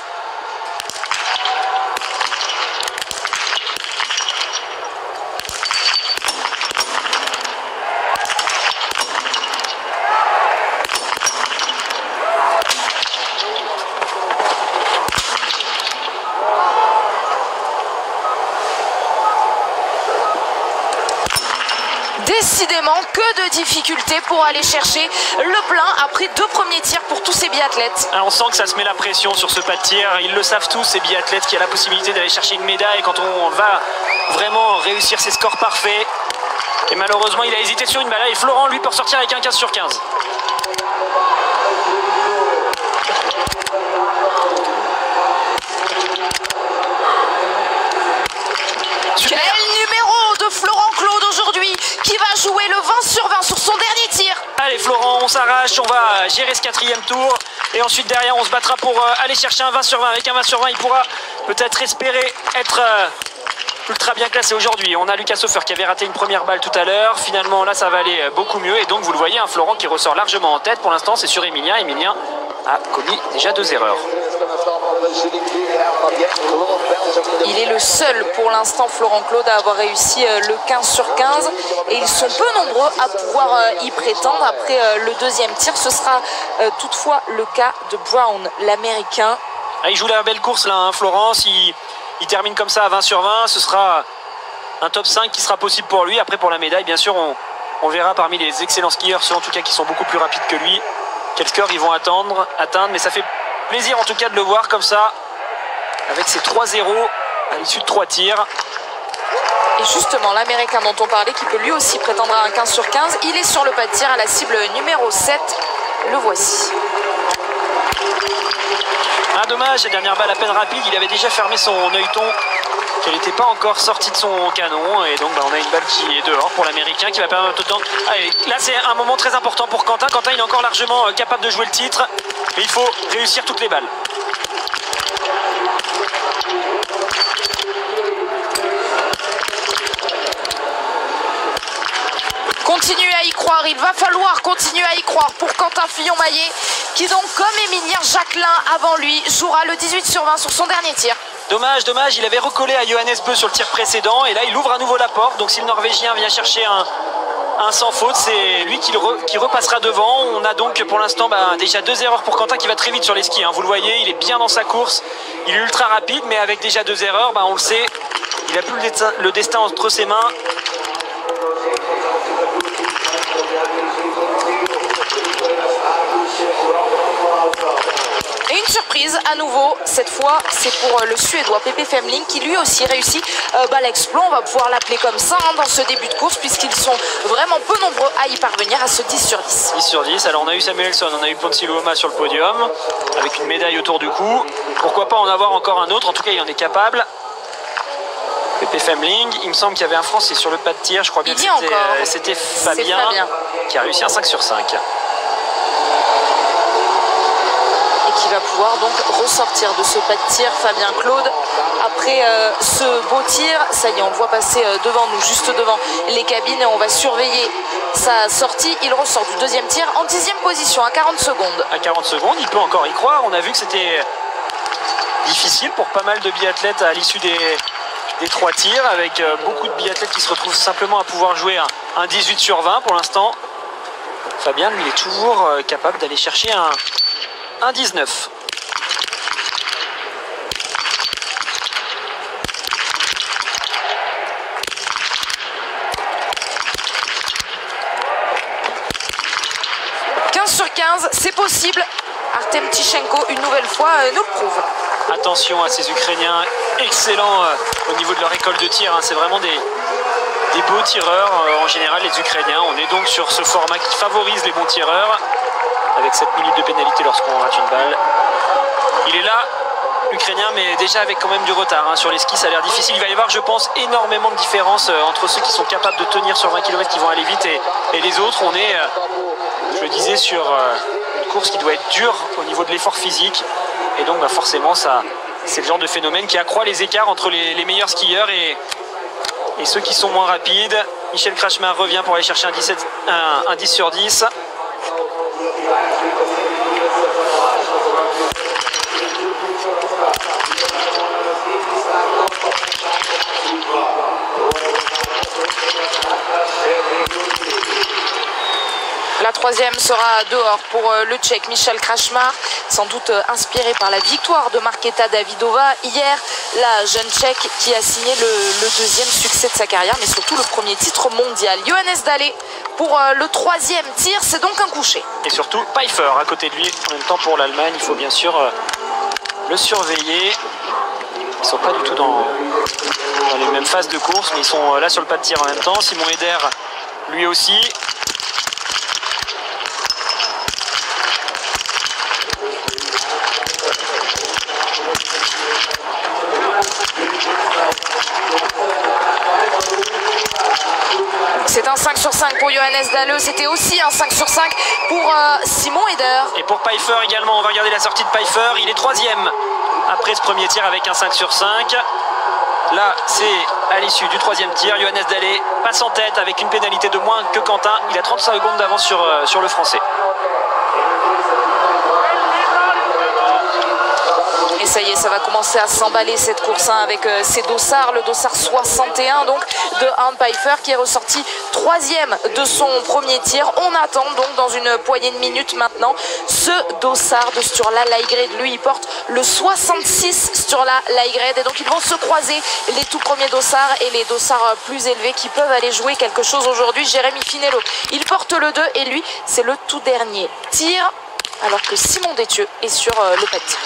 Décidément, que de difficultés pour aller chercher le plein après 2 premiers tirs pour tous ces biathlètes. Alors on sent que ça se met la pression sur ce pas de tir. Ils le savent tous, ces biathlètes, qui a la possibilité d'aller chercher une médaille quand on va vraiment réussir ses scores parfaits. Et malheureusement, il a hésité sur une balle. Et Florent, lui, peut ressortir avec un 15 sur 15. Super. Quel numéro de Florent Claude aujourd'hui, qui va jouer le 20 sur 20 sur son dernier tir. Allez Florent, on s'arrache, on va gérer ce 4e tour. Et ensuite derrière, on se battra pour aller chercher un 20 sur 20. Avec un 20 sur 20, il pourra peut-être espérer être ultra bien classé aujourd'hui. On a Lucas Hofer qui avait raté une première balle tout à l'heure. Finalement, là, ça va aller beaucoup mieux. Et donc, vous le voyez, un Florent qui ressort largement en tête. Pour l'instant, c'est sur Emilien. Emilien a commis déjà 2 erreurs. Il est le seul pour l'instant, Florent Claude, à avoir réussi le 15 sur 15. Et ils sont peu nombreux à pouvoir y prétendre. Après le 2e tir, ce sera toutefois le cas de Brown, l'Américain. Ah, il joue la belle course là, hein, Florence. Il termine comme ça à 20 sur 20. Ce sera un top 5 qui sera possible pour lui. Après, pour la médaille, bien sûr, on verra parmi les excellents skieurs, ceux en tout cas qui sont beaucoup plus rapides que lui, quel score ils vont atteindre. Mais ça fait plaisir en tout cas de le voir comme ça, avec ses 3-0 à l'issue de 3 tirs. Et justement, l'Américain dont on parlait, qui peut lui aussi prétendre à un 15 sur 15, il est sur le pas de tir à la cible numéro 7. Le voici. Ah, dommage, la dernière balle à peine rapide, il avait déjà fermé son œilleton, qu'elle n'était pas encore sortie de son canon. Et donc on a une balle qui est dehors pour l'Américain, qui va permettre autant. Allez, là c'est un moment très important pour Quentin. Quentin, il est encore largement capable de jouer le titre, mais il faut réussir toutes les balles. Continuez à y croire, il va falloir continuer à y croire pour Quentin Fillon-Maillet, qui donc, comme Émilien Jacquelin avant lui, jouera le 18 sur 20 sur son dernier tir. Dommage, dommage, il avait recollé à Johannes Beu sur le tir précédent, et là il ouvre à nouveau la porte. Donc si le Norvégien vient chercher un sans faute, c'est lui qui repassera devant. On a donc pour l'instant déjà 2 erreurs pour Quentin, qui va très vite sur les skis, hein. Vous le voyez, il est bien dans sa course, il est ultra rapide, mais avec déjà 2 erreurs, on le sait, il n'a plus le destin entre ses mains. Et une surprise à nouveau, cette fois c'est pour le Suédois Pepe Femling, qui lui aussi réussit l'exploit, on va pouvoir l'appeler comme ça, hein, dans ce début de course, puisqu'ils sont vraiment peu nombreux à y parvenir à ce 10 sur 10. 10 sur 10, alors on a eu Samuelsson, on a eu Ponsi Luoma sur le podium, avec une médaille autour du cou. Pourquoi pas en avoir encore un autre, en tout cas il en est capable. Pepe Femling, il me semble qu'il y avait un Français sur le pas de tir, je crois bien que c'était Fabien, qui a réussi un 5 sur 5. Qui va pouvoir donc ressortir de ce pas de tir, Fabien Claude, après ce beau tir. Ça y est, on le voit passer devant nous, juste devant les cabines, et on va surveiller sa sortie. Il ressort du 2e tir en 10e position à 40 secondes. À 40 secondes, il peut encore y croire. On a vu que c'était difficile pour pas mal de biathlètes à l'issue des 3 tirs, avec beaucoup de biathlètes qui se retrouvent simplement à pouvoir jouer un 18 sur 20 pour l'instant. Fabien, lui, il est toujours capable d'aller chercher un 19. c'est possible. Artem Tichenko, une nouvelle fois, nous le prouve. Attention à ces Ukrainiens, excellents au niveau de leur école de tir. Hein. C'est vraiment des beaux tireurs en général, les Ukrainiens. On est donc sur ce format qui favorise les bons tireurs, avec 7 minutes de pénalité lorsqu'on rate une balle. Il est là, l'Ukrainien, mais déjà avec quand même du retard. Hein. Sur les skis, ça a l'air difficile. Il va y avoir, je pense, énormément de différence entre ceux qui sont capables de tenir sur 20 km, qui vont aller vite, et les autres. On est, je le disais, sur une course qui doit être dure au niveau de l'effort physique. Et donc, forcément, c'est le genre de phénomène qui accroît les écarts entre les meilleurs skieurs et ceux qui sont moins rapides. Michel Krachmar revient pour aller chercher un 10 sur 10. La troisième sera dehors pour le Tchèque Michal Krachmar, sans doute inspiré par la victoire de Markéta Davidova hier, la jeune Tchèque qui a signé le deuxième succès de sa carrière, mais surtout le premier titre mondial. Johannes Dahlé pour le troisième tir, c'est donc un coucher. Et surtout Pfeiffer à côté de lui. En même temps pour l'Allemagne, il faut bien sûr le surveiller. Ils ne sont pas du tout dans les mêmes phases de course, mais ils sont là sur le pas de tir en même temps. Simon Eder, lui aussi. C'est un 5 sur 5 pour Johannes Dahlé, c'était aussi un 5 sur 5 pour Simon Eder. Et pour Pfeiffer également, on va regarder la sortie de Pfeiffer, il est troisième après ce premier tir avec un 5 sur 5. Là, c'est à l'issue du troisième tir, Johannes Dahlé passe en tête avec une pénalité de moins que Quentin, il a 35 secondes d'avance sur le français. Et ça y est, ça va commencer à s'emballer cette course avec ces dossards, le dossard 61 donc de Arnd Pfeiffer qui est ressorti troisième de son premier tir. On attend donc dans une poignée de minutes maintenant ce dossard de Sturla Laigred. Lui, il porte le 66 Sturla Laigred et donc ils vont se croiser les tout premiers dossards et les dossards plus élevés qui peuvent aller jouer quelque chose aujourd'hui. Jérémy Finello, il porte le 2 et lui, c'est le tout dernier tir alors que Simon Détieux est sur le pas de tir.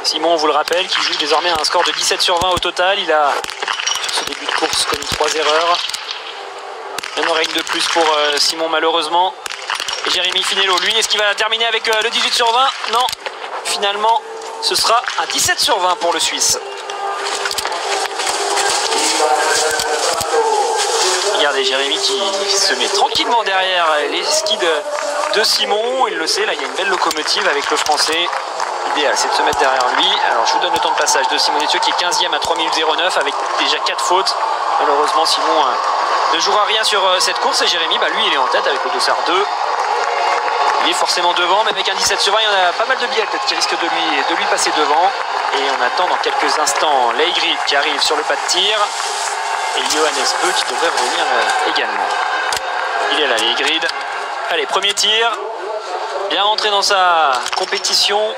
Simon, on vous le rappelle, qui joue désormais un score de 17 sur 20 au total. Il a, sur ce début de course, commis 3 erreurs. Une règle de plus pour Simon, malheureusement. Et Jérémy Finello, lui, est-ce qu'il va terminer avec le 18 sur 20? Non, finalement, ce sera un 17 sur 20 pour le Suisse. Regardez, Jérémy qui se met tranquillement derrière les skis de Simon. Il le sait, là, il y a une belle locomotive avec le Français. L'idéal, c'est de se mettre derrière lui. Alors, je vous donne le temps de passage de Simon Détieux qui est 15e à 3 minutes 09 avec déjà 4 fautes. Malheureusement, Simon ne jouera rien sur cette course. Et Jérémy, lui, il est en tête avec le dossard 2. Il est forcément devant, mais avec un 17 sur 20, il y en a pas mal de billets peut-être qui risquent de lui passer devant. Et on attend dans quelques instants Laigrid qui arrive sur le pas de tir. Et Johannes Beu qui devrait revenir également. Il est là, Laigrid. Allez, premier tir. Bien rentré dans sa compétition.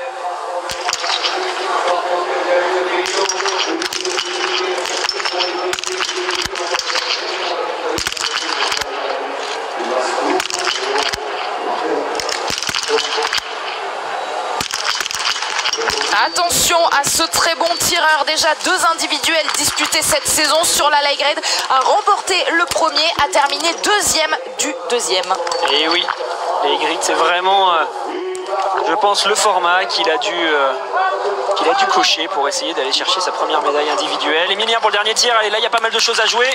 Attention à ce très bon tireur, déjà 2 individuels disputés cette saison sur la Laigred, a remporté le premier, a terminé deuxième du deuxième. Et oui, Laigrid, c'est vraiment, je pense, le format qu'il a dû cocher pour essayer d'aller chercher sa première médaille individuelle. Emilien pour le dernier tir, allez, là il y a pas mal de choses à jouer.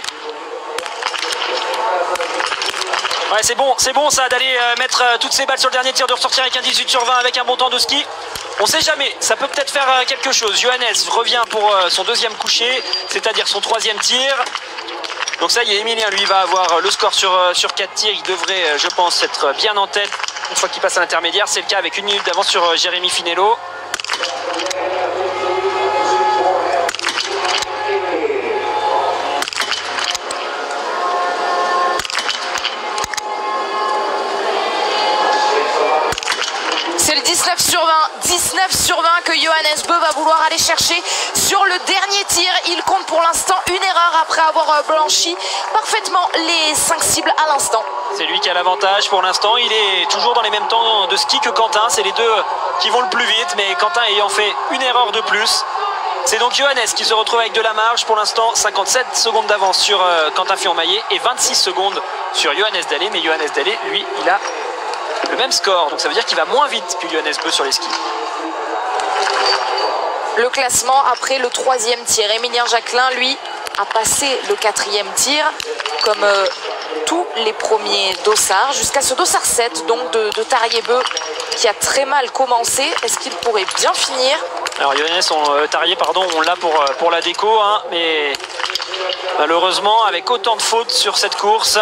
Ouais, c'est bon ça d'aller mettre toutes ces balles sur le dernier tir, de ressortir avec un 18 sur 20 avec un bon temps de ski. On sait jamais, ça peut peut-être faire quelque chose. Johannes revient pour son deuxième coucher, c'est-à-dire son troisième tir. Donc ça y est, Emilien lui va avoir le score sur 4 tirs. Il devrait, je pense, être bien en tête une fois qu'il passe à l'intermédiaire. C'est le cas avec 1 minute d'avance sur Jérémy Finello. C'est le 19 sur 20, 19 19/20 que Johannes Bö va vouloir aller chercher sur le dernier tir. Il compte pour l'instant une erreur après avoir blanchi parfaitement les 5 cibles à l'instant. C'est lui qui a l'avantage pour l'instant. Il est toujours dans les mêmes temps de ski que Quentin. C'est les deux qui vont le plus vite, mais Quentin ayant fait une erreur de plus. C'est donc Johannes qui se retrouve avec de la marge. Pour l'instant, 57 secondes d'avance sur Quentin Fillon-Maillet et 26 secondes sur Johannes Dallet. Mais Johannes Dallet, lui, il a le même score. Donc ça veut dire qu'il va moins vite que Johannes Bö sur les skis. Le classement après le 3e tir. Émilien Jacquelin, lui, a passé le 4e tir comme tous les premiers dossards jusqu'à ce dossard 7 donc de Tarier-Bö qui a très mal commencé. Est-ce qu'il pourrait bien finir? Alors Johannes Tarier, pardon, on l'a pour la déco, hein, mais malheureusement avec autant de fautes sur cette course,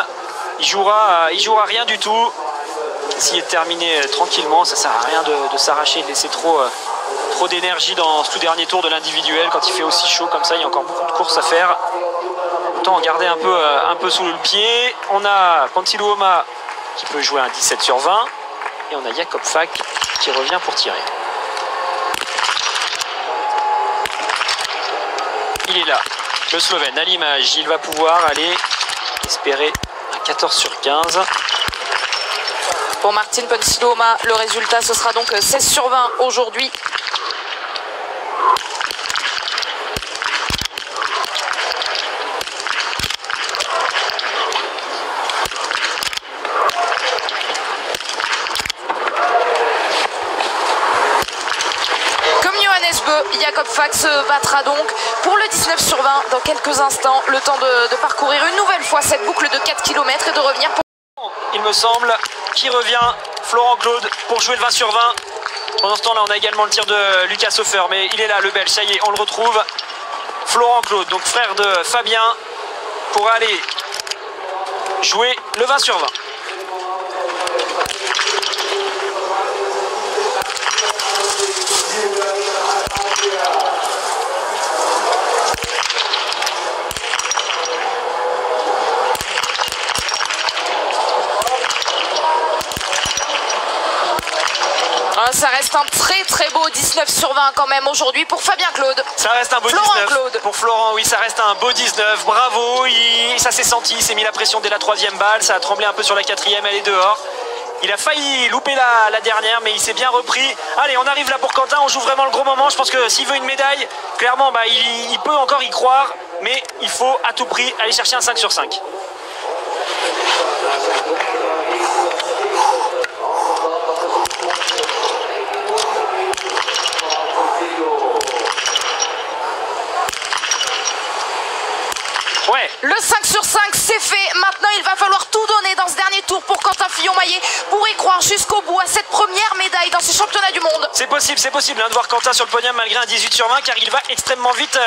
il jouera rien du tout. S'il est terminé tranquillement, ça sert à rien de s'arracher, de laisser trop d'énergie dans ce tout dernier tour de l'individuel quand il fait aussi chaud comme ça. Il y a encore beaucoup de courses à faire. Autant en garder un peu sous le pied. On a Pantiluoma qui peut jouer un 17/20 et on a Jakob Fak qui revient pour tirer. Il est là, le Slovène à l'image. Il va pouvoir aller espérer un 14/15. Pour Martin Pantiluoma, le résultat ce sera donc 16/20 aujourd'hui. Jakob Fak se battra donc pour le 19/20 dans quelques instants. Le temps de parcourir une nouvelle fois cette boucle de 4 km et de revenir pour... Il me semble qui revient, Florent Claude, pour jouer le 20/20. Pendant ce temps-là, on a également le tir de Lucas Hofer, mais il est là, le Belge, ça y est, on le retrouve. Florent Claude, donc frère de Fabien, pour aller jouer le 20/20. Ça reste un très beau 19/20 quand même aujourd'hui pour Fabien Claude. Ça reste un beau Florent 19 Claude. pour Florent, oui, ça reste un beau 19. Bravo, ça s'est senti, il s'est mis la pression dès la 3e balle, ça a tremblé un peu sur la 4e, elle est dehors. Il a failli louper la dernière, mais il s'est bien repris. Allez, on arrive là pour Quentin, on joue vraiment le gros moment. Je pense que s'il veut une médaille, clairement, il peut encore y croire, mais il faut à tout prix aller chercher un 5/5. Ouais. Le 5/5 c'est fait. Maintenant il va falloir tout donner dans ce dernier tour pour Quentin Fillon-Maillet pour y croire jusqu'au bout à cette première médaille dans ces championnats du monde. C'est possible de voir Quentin sur le podium malgré un 18/20 car il va extrêmement vite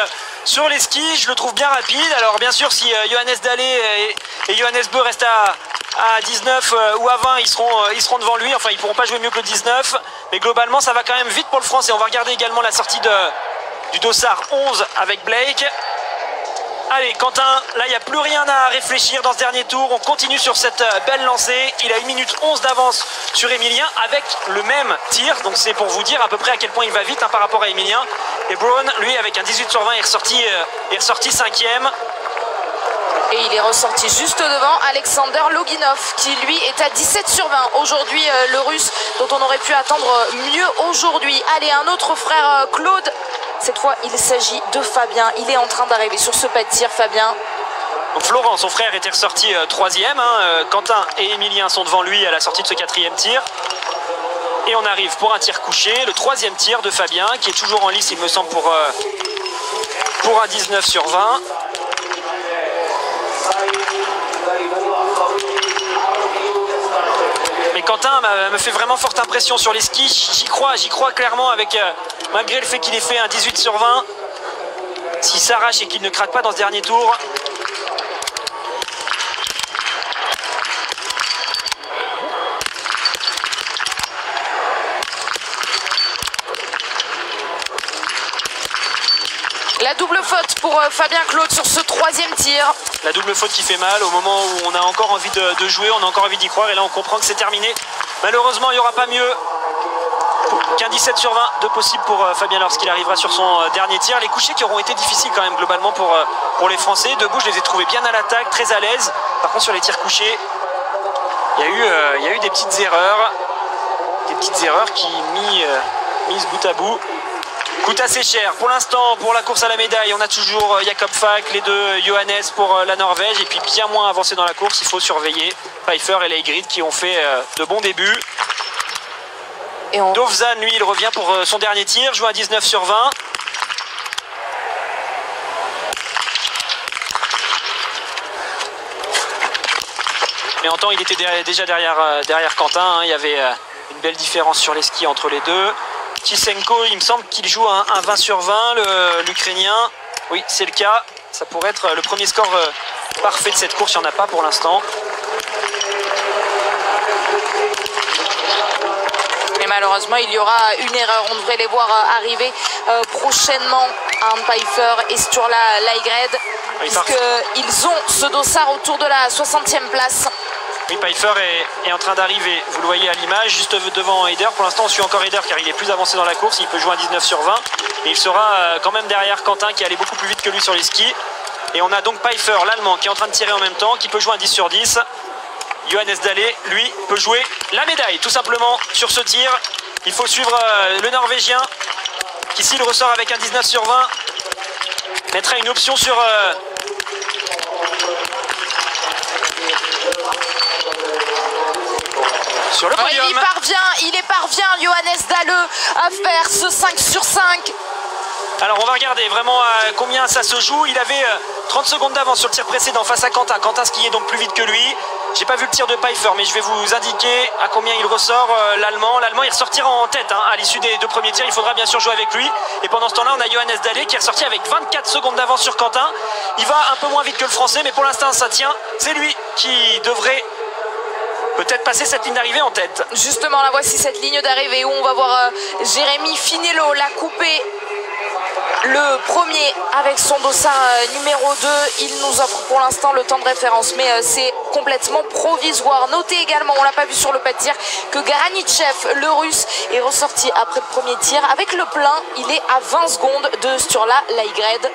sur les skis. Je le trouve bien rapide. Alors bien sûr si Johannes Dallet et Johannes Bö restent à 19 ou à 20, ils seront devant lui. Enfin ils pourront pas jouer mieux que le 19. Mais globalement ça va quand même vite pour le Français. On va regarder également la sortie du dossard 11 avec Blake. Allez, Quentin, là, il n'y a plus rien à réfléchir dans ce dernier tour. On continue sur cette belle lancée. Il a 1 minute 11 d'avance sur Émilien avec le même tir. Donc, c'est pour vous dire à peu près à quel point il va vite par rapport à Émilien. Et Brown, lui, avec un 18/20, est ressorti 5e. Et il est ressorti juste devant Alexander Loginov qui lui est à 17/20. Aujourd'hui, le Russe dont on aurait pu attendre mieux aujourd'hui. Allez, un autre frère Claude. Cette fois, il s'agit de Fabien. Il est en train d'arriver sur ce pas de tir, Fabien. Donc Florent, son frère, était ressorti 3e. Quentin et Émilien sont devant lui à la sortie de ce 4e tir. Et on arrive pour un tir couché, le 3e tir de Fabien, qui est toujours en lice, il me semble, pour un 19/20. Mais Quentin me fait vraiment forte impression sur les skis. J'y crois clairement avec, malgré le fait qu'il ait fait un 18/20. S'il s'arrache et qu'il ne craque pas dans ce dernier tour. La double faute pour Fabien Claude sur ce 3e tir. La double faute qui fait mal au moment où on a encore envie de jouer, on a encore envie d'y croire et là on comprend que c'est terminé. Malheureusement il n'y aura pas mieux qu'un 17 sur 20 de possible pour Fabien lorsqu'il arrivera sur son dernier tir. Les couchers qui auront été difficiles quand même globalement pour les Français. Debout, je les ai trouvés bien à l'attaque, très à l'aise. Par contre, sur les tirs couchés, il y a eu des petites erreurs. Des petites erreurs qui, mises bout à bout, coûtent assez cher. Pour l'instant, pour la course à la médaille, on a toujours Jakob Falk, les deux Johannes pour la Norvège. Et puis bien moins avancé dans la course, il faut surveiller Pfeiffer et Leigrid qui ont fait de bons débuts. Dovzan, lui, il revient pour son dernier tir, joue à 19 sur 20. Mais en temps, il était déjà derrière Quentin. Hein. Il y avait une belle différence sur les skis entre les deux. Tisenko, il me semble qu'il joue un 20 sur 20, l'Ukrainien. Oui, c'est le cas. Ça pourrait être le premier score parfait de cette course. Il n'y en a pas pour l'instant. Et malheureusement, il y aura une erreur. On devrait les voir arriver prochainement, Arne Pfeiffer et Sturla Leigrid, puisqu'ils ont ce dossard autour de la 60e place. Oui, Pfeiffer est en train d'arriver, vous le voyez à l'image, juste devant Heider. Pour l'instant, on suit encore Heider car il est plus avancé dans la course. Il peut jouer un 19 sur 20. Et il sera quand même derrière Quentin qui allait beaucoup plus vite que lui sur les skis. Et on a donc Pfeiffer, l'Allemand, qui est en train de tirer en même temps, qui peut jouer un 10 sur 10. Johannes Dalle, lui, peut jouer la médaille, tout simplement, sur ce tir. Il faut suivre le Norvégien, qui s'il ressort avec un 19 sur 20, mettra une option sur... sur le podium. Il parvient, Johannes Dalle, à faire ce 5 sur 5. Alors on va regarder vraiment à combien ça se joue. Il avait 30 secondes d'avance sur le tir précédent face à Quentin. Quentin skiait donc plus vite que lui. J'ai pas vu le tir de Pfeiffer, mais je vais vous indiquer à combien il ressort l'Allemand. L'Allemand, il ressortira en tête hein, à l'issue des deux premiers tirs. Il faudra bien sûr jouer avec lui. Et pendant ce temps-là, on a Johannes Dalle qui est ressorti avec 24 secondes d'avance sur Quentin. Il va un peu moins vite que le Français, mais pour l'instant, ça tient. C'est lui qui devrait peut-être passer cette ligne d'arrivée en tête. Justement, là, voici cette ligne d'arrivée où on va voir Jérémy Finello la couper. Le premier avec son dossard numéro 2, il nous offre pour l'instant le temps de référence, mais c'est complètement provisoire. Notez également, on l'a pas vu sur le pas de tir, que Garanitchev, le russe, est ressorti après le premier tir. Avec le plein, il est à 20 secondes de Sturla Leigrid,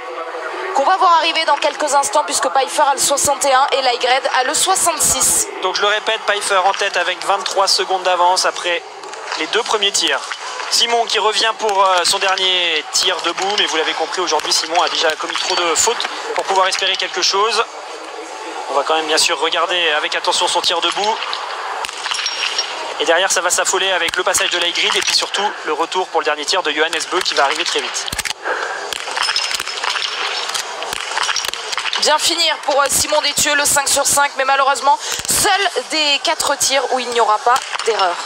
qu'on va voir arriver dans quelques instants, puisque Pfeiffer a le 61 et Leigrid a le 66. Donc je le répète, Pfeiffer en tête avec 23 secondes d'avance après les deux premiers tirs. Simon qui revient pour son dernier tir debout, mais vous l'avez compris, aujourd'hui Simon a déjà commis trop de fautes pour pouvoir espérer quelque chose. On va quand même bien sûr regarder avec attention son tir debout. Et derrière ça va s'affoler avec le passage de Leigrid et puis surtout le retour pour le dernier tir de Johannes Bö qui va arriver très vite. Bien finir pour Simon Détieux, le 5 sur 5, mais malheureusement seul des 4 tirs où il n'y aura pas d'erreur.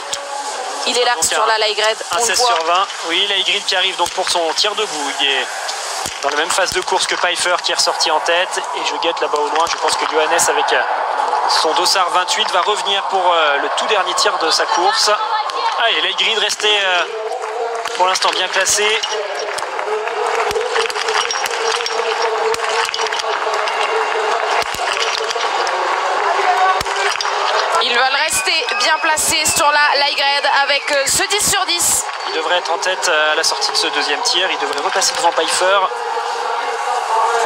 Il est là sur la Leigrid. Un 16 sur 20. Oui, Leigrid qui arrive donc pour son tir debout. Il est dans la même phase de course que Pfeiffer qui est ressorti en tête. Et je guette là-bas au loin. Je pense que Johannes avec son dossard 28 va revenir pour le tout dernier tir de sa course. Allez, Leigrid restait pour l'instant bien placé. Ils veulent rester bien placés sur la Leigrid avec ce 10 sur 10. Il devrait être en tête à la sortie de ce deuxième tir. Il devrait repasser devant Pfeiffer.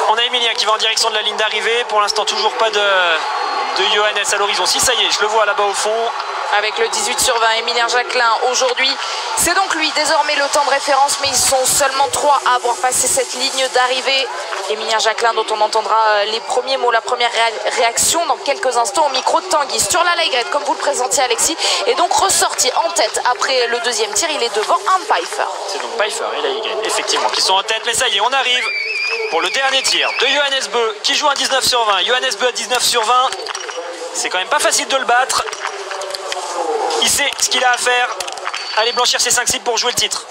On a Emilien qui va en direction de la ligne d'arrivée. Pour l'instant, toujours pas de Johannes à l'horizon. Si, ça y est, je le vois là-bas au fond. Avec le 18 sur 20, Emilien Jacquelin aujourd'hui. C'est donc lui désormais le temps de référence, mais ils sont seulement 3 à avoir passé cette ligne d'arrivée. Emilien Jacquelin dont on entendra les premiers mots, la première réaction dans quelques instants au micro de Tanguy. Sturla Leigrid, comme vous le présentiez Alexis, est donc ressorti en tête après le deuxième tir. Il est devant Arne Pfeiffer. C'est donc Pfeiffer et Leigrid, effectivement, qui sont en tête. Mais ça y est, on arrive pour le dernier tir de Johannes Bö qui joue un 19 sur 20. Johannes Bö à 19 sur 20. C'est quand même pas facile de le battre. Il sait ce qu'il a à faire. Aller blanchir ses 5 cibles pour jouer le titre.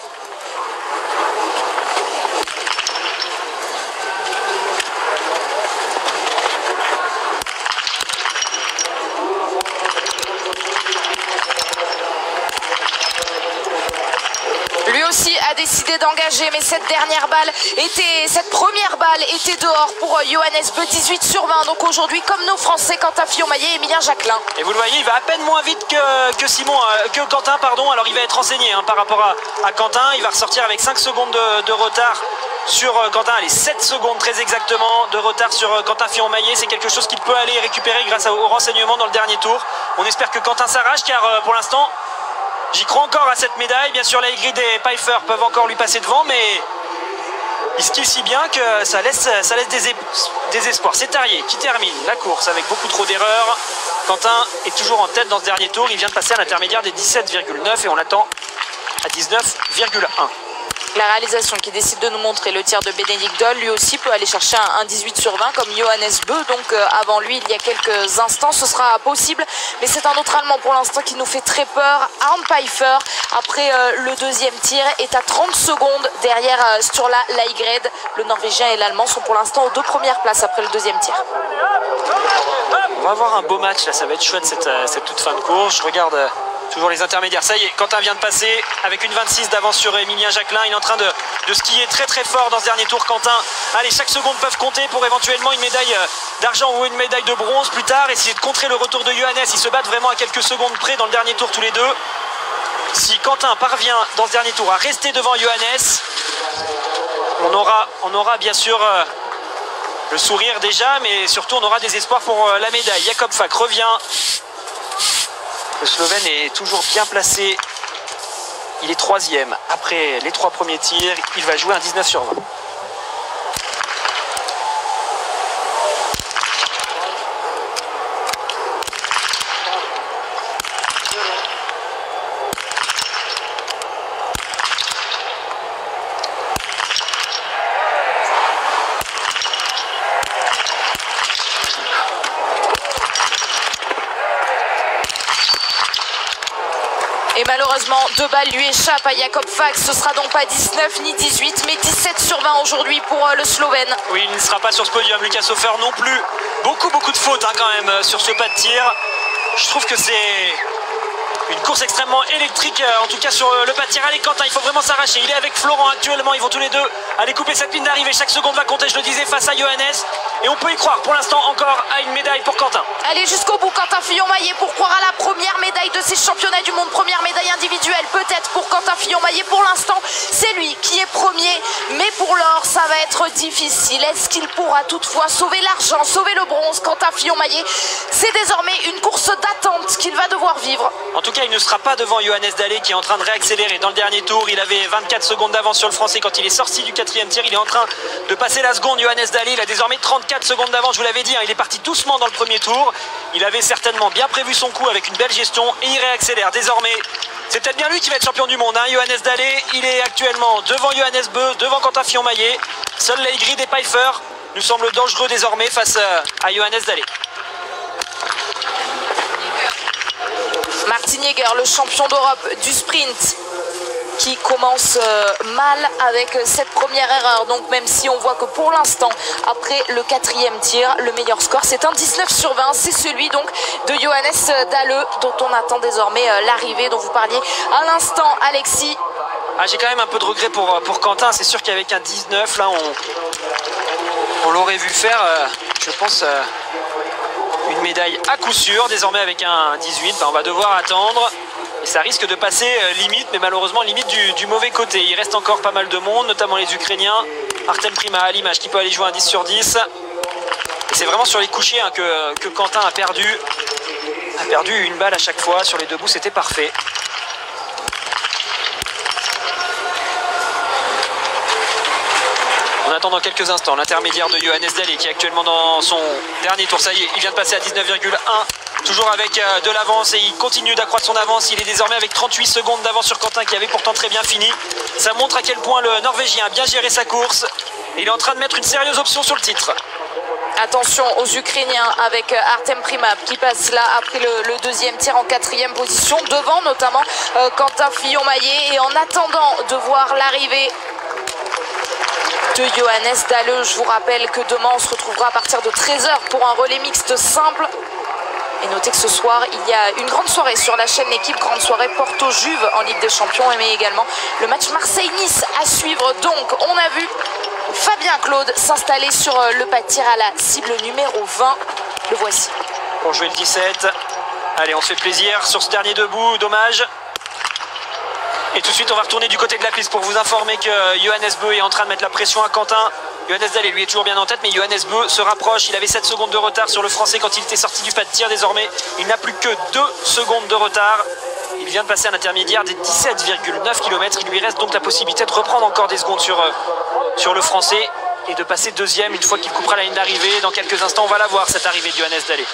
Lui aussi a décidé d'engager, mais cette première balle était dehors pour Johannes Beu, 18/20. Donc aujourd'hui, comme nos Français, Quentin Fillon-Maillet et Emilien Jacquelin. Et vous le voyez, il va à peine moins vite que Quentin, pardon. Alors il va être renseigné par rapport à Quentin. Il va ressortir avec 5 secondes de retard sur Quentin. Allez, 7 secondes très exactement de retard sur Quentin Fillon-Maillet. C'est quelque chose qu'il peut aller récupérer grâce au renseignement dans le dernier tour. On espère que Quentin s'arrache, car pour l'instant, j'y crois encore à cette médaille. Bien sûr, Laigrid et Pfeiffer peuvent encore lui passer devant, mais il skie si bien que ça laisse des espoirs. C'est Tarier qui termine la course avec beaucoup trop d'erreurs. Quentin est toujours en tête dans ce dernier tour. Il vient de passer à l'intermédiaire des 17,9 et on l'attend à 19,1. La réalisation qui décide de nous montrer le tir de Bénédicte Doll, lui aussi peut aller chercher un 18/20 comme Johannes Beu. Donc avant lui, il y a quelques instants, ce sera possible. Mais c'est un autre Allemand pour l'instant qui nous fait très peur. Arne Pfeiffer, après le deuxième tir, est à 30 secondes derrière Sturla Laigred. Le Norvégien et l'Allemand sont pour l'instant aux 2 premières places après le deuxième tir. On va avoir un beau match, là, ça va être chouette cette toute fin de course. Je regarde toujours les intermédiaires. Ça y est, Quentin vient de passer avec une 26 d'avance sur Emilien Jacquelin. Il est en train de skier très très fort dans ce dernier tour, Quentin. Allez, chaque seconde peuvent compter pour éventuellement une médaille d'argent ou une médaille de bronze plus tard. Essayer de contrer le retour de Johannes. Ils se battent vraiment à quelques secondes près dans le dernier tour tous les deux. Si Quentin parvient dans ce dernier tour à rester devant Johannes, on aura bien sûr le sourire déjà, mais surtout on aura des espoirs pour la médaille. Jakob Fak revient. Le Slovène est toujours bien placé. Il est 3e après les 3 premiers tirs. Il va jouer un 19/20. Et malheureusement, 2 balles lui échappent à Jakob Fak. Ce sera donc pas 19 ni 18, mais 17/20 aujourd'hui pour le Slovène. Oui, il ne sera pas sur ce podium. Lucas Hofer non plus. Beaucoup de fautes quand même sur ce pas de tir. Je trouve que c'est une course extrêmement électrique, en tout cas sur le pas de tir. Allez, Quentin, il faut vraiment s'arracher. Il est avec Florent actuellement. Ils vont tous les deux aller couper cette ligne d'arrivée. Chaque seconde va compter, je le disais, face à Johannes. Et on peut y croire pour l'instant encore à une médaille pour Quentin. Allez jusqu'au bout, Quentin Fillon-Maillet, pour croire à la première médaille de ces championnats du monde. Première médaille individuelle peut-être pour Quentin Fillon-Maillet. Pour l'instant, c'est lui qui est premier. Mais pour l'or, ça va être difficile. Est-ce qu'il pourra toutefois sauver l'argent, sauver le bronze? Quentin Fillon-Maillet, c'est désormais une course d'attente qu'il va devoir vivre. En tout cas, il ne sera pas devant Johannes Dalle qui est en train de réaccélérer dans le dernier tour. Il avait 24 secondes d'avance sur le Français quand il est sorti du 4e tir. Il est en train de passer la seconde. Johannes Dalle, il a désormais 34 secondes d'avance. Je vous l'avais dit, il est parti doucement dans le premier tour. Il avait certainement bien prévu son coup avec une belle gestion et il réaccélère. Désormais, c'est peut-être bien lui qui va être champion du monde. Johannes Dalle, il est actuellement devant Johannes Beu, devant Quentin Fillon-Maillet. Seuls Laigrid et Pfeiffer nous semblent dangereux désormais face à Johannes Dalle. Martin Jäger, le champion d'Europe du sprint, qui commence mal avec cette première erreur. Donc même si on voit que pour l'instant, après le 4e tir, le meilleur score c'est un 19/20. C'est celui donc de Johannes Dalle, dont on attend désormais l'arrivée, dont vous parliez à l'instant, Alexis. J'ai quand même un peu de regret pour Quentin. C'est sûr qu'avec un 19, là, on l'aurait vu faire, je pense, une médaille à coup sûr. Désormais avec un 18, on va devoir attendre. Et ça risque de passer limite, mais malheureusement limite du mauvais côté. Il reste encore pas mal de monde, notamment les Ukrainiens. Artem Prima à l'image qui peut aller jouer un 10/10. Et c'est vraiment sur les couchers que Quentin a perdu une balle à chaque fois. Sur les 2 bouts, c'était parfait. On attend dans quelques instants l'intermédiaire de Johannes Dalle qui est actuellement dans son dernier tour. Ça y est, il vient de passer à 19,1. Toujours avec de l'avance et il continue d'accroître son avance. Il est désormais avec 38 secondes d'avance sur Quentin qui avait pourtant très bien fini. Ça montre à quel point le Norvégien a bien géré sa course. Et il est en train de mettre une sérieuse option sur le titre. Attention aux Ukrainiens avec Artem Prima qui passe là après le 2e tir en 4e position. Devant notamment Quentin Fillon-Maillet. Et en attendant de voir l'arrivée de Johannes Dalle, je vous rappelle que demain on se retrouvera à partir de 13h pour un relais mixte simple. Et notez que ce soir, il y a une grande soirée sur la chaîne L'équipe, grande soirée Porto-Juve en Ligue des Champions, mais également le match Marseille-Nice à suivre. Donc, on a vu Fabien Claude s'installer sur le pas de tir à la cible numéro 20. Le voici. Pour jouer le 17. Allez, on se fait plaisir sur ce dernier debout, dommage. Et tout de suite, on va retourner du côté de la piste pour vous informer que Johannes Beu est en train de mettre la pression à Quentin. Johannes Dalle, lui, est toujours bien en tête, mais Johannes Beu se rapproche. Il avait 7 secondes de retard sur le Français quand il était sorti du pas de tir. Désormais, il n'a plus que 2 secondes de retard. Il vient de passer un intermédiaire des 17,9 km. Il lui reste donc la possibilité de reprendre encore des secondes sur le Français et de passer deuxième une fois qu'il coupera la ligne d'arrivée. Dans quelques instants, on va la voir, cette arrivée de Johannes Dalle.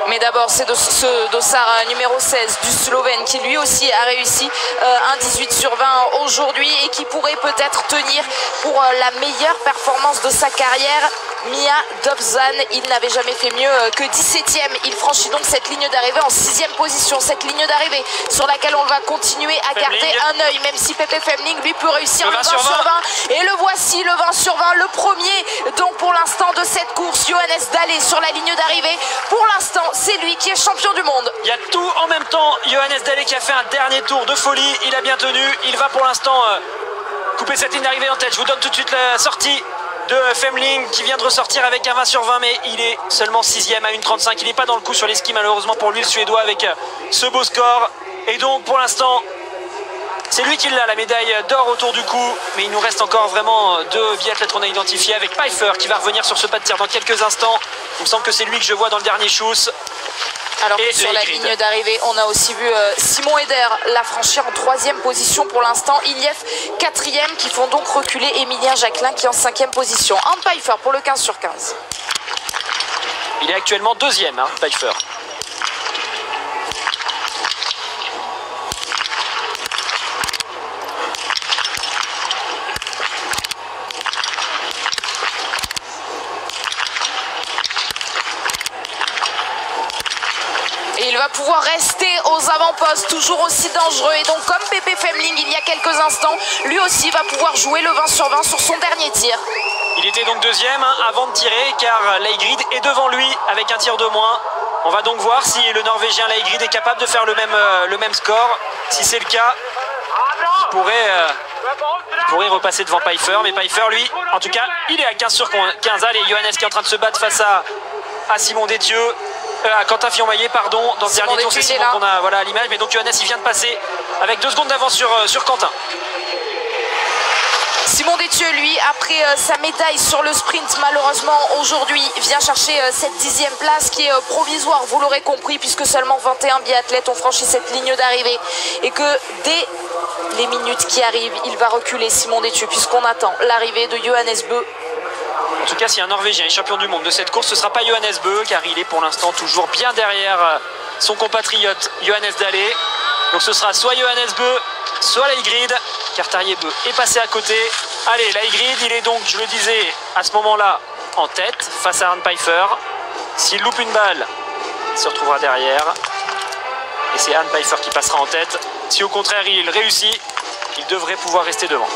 Mais d'abord, c'est ce dossard numéro 16 du Slovène qui lui aussi a réussi un 18 sur 20 aujourd'hui et qui pourrait peut-être tenir pour la meilleure performance de sa carrière. Mia Dobzan, il n'avait jamais fait mieux que 17e. Il franchit donc cette ligne d'arrivée en 6e position. Cette ligne d'arrivée sur laquelle on va continuer à garder un œil, même si Pepe Femling lui peut réussir le 20 sur 20. Et le voici, le 20 sur 20, le premier donc pour l'instant de cette course. Johannes Dalle sur la ligne d'arrivée. Pour l'instant, c'est lui qui est champion du monde. Il y a tout en même temps. Johannes Dalle qui a fait un dernier tour de folie. Il a bien tenu. Il va pour l'instant couper cette ligne d'arrivée en tête. Je vous donne tout de suite la sortie de Femling qui vient de ressortir avec un 20 sur 20, mais il est seulement 6e à 1,35. Il n'est pas dans le coup sur les skis malheureusement pour lui, le Suédois, avec ce beau score. Et donc pour l'instant, c'est lui qui l'a, la médaille d'or autour du cou. Mais il nous reste encore vraiment 2 biathlètes qu'on a identifiés, avec Pfeiffer qui va revenir sur ce pas de tir dans quelques instants. Il me semble que c'est lui que je vois dans le dernier schuss. Alors que sur la ligne d'arrivée, on a aussi vu Simon Eder la franchir en 3e position pour l'instant. Iliev 4e qui font donc reculer Emilien Jacquelin qui est en 5e position. Arnd Pfeiffer pour le 15 sur 15. Il est actuellement 2e, hein, Pfeiffer. Il va pouvoir rester aux avant-postes, toujours aussi dangereux. Et donc, comme Pepe Femling il y a quelques instants, lui aussi va pouvoir jouer le 20 sur 20 sur son dernier tir. Il était donc 2e avant de tirer, car Leigrid est devant lui avec un tir de moins. On va donc voir si le Norvégien Leigrid est capable de faire le même score. Si c'est le cas, il pourrait repasser devant Pfeiffer. Mais Pfeiffer, lui, en tout cas, il est à 15 sur 15. Allez, Johannes qui est en train de se battre face à Simon Détieux. À Quentin Fillon-Maillet, pardon, dans ce dernier tour, c'est Simon qu'on a voilà, à l'image, mais donc Johannes il vient de passer avec 2 secondes d'avance sur Quentin. Simon Détieux, lui, après sa médaille sur le sprint, malheureusement aujourd'hui vient chercher cette 10e place qui est provisoire, vous l'aurez compris, puisque seulement 21 biathlètes ont franchi cette ligne d'arrivée et que dès les minutes qui arrivent, il va reculer Simon Détieux puisqu'on attend l'arrivée de Johannes Beu. En tout cas, si un Norvégien est champion du monde de cette course, ce ne sera pas Johannes Beu, car il est pour l'instant toujours bien derrière son compatriote Johannes Dalle. Donc ce sera soit Johannes Beu, soit Leigrid, car Tarjei Bø est passé à côté. Allez, Leigrid, il est donc, je le disais, à ce moment-là, en tête, face à Arnd Pfeiffer. S'il loupe une balle, il se retrouvera derrière. Et c'est Arnd Pfeiffer qui passera en tête. Si au contraire il réussit, il devrait pouvoir rester devant.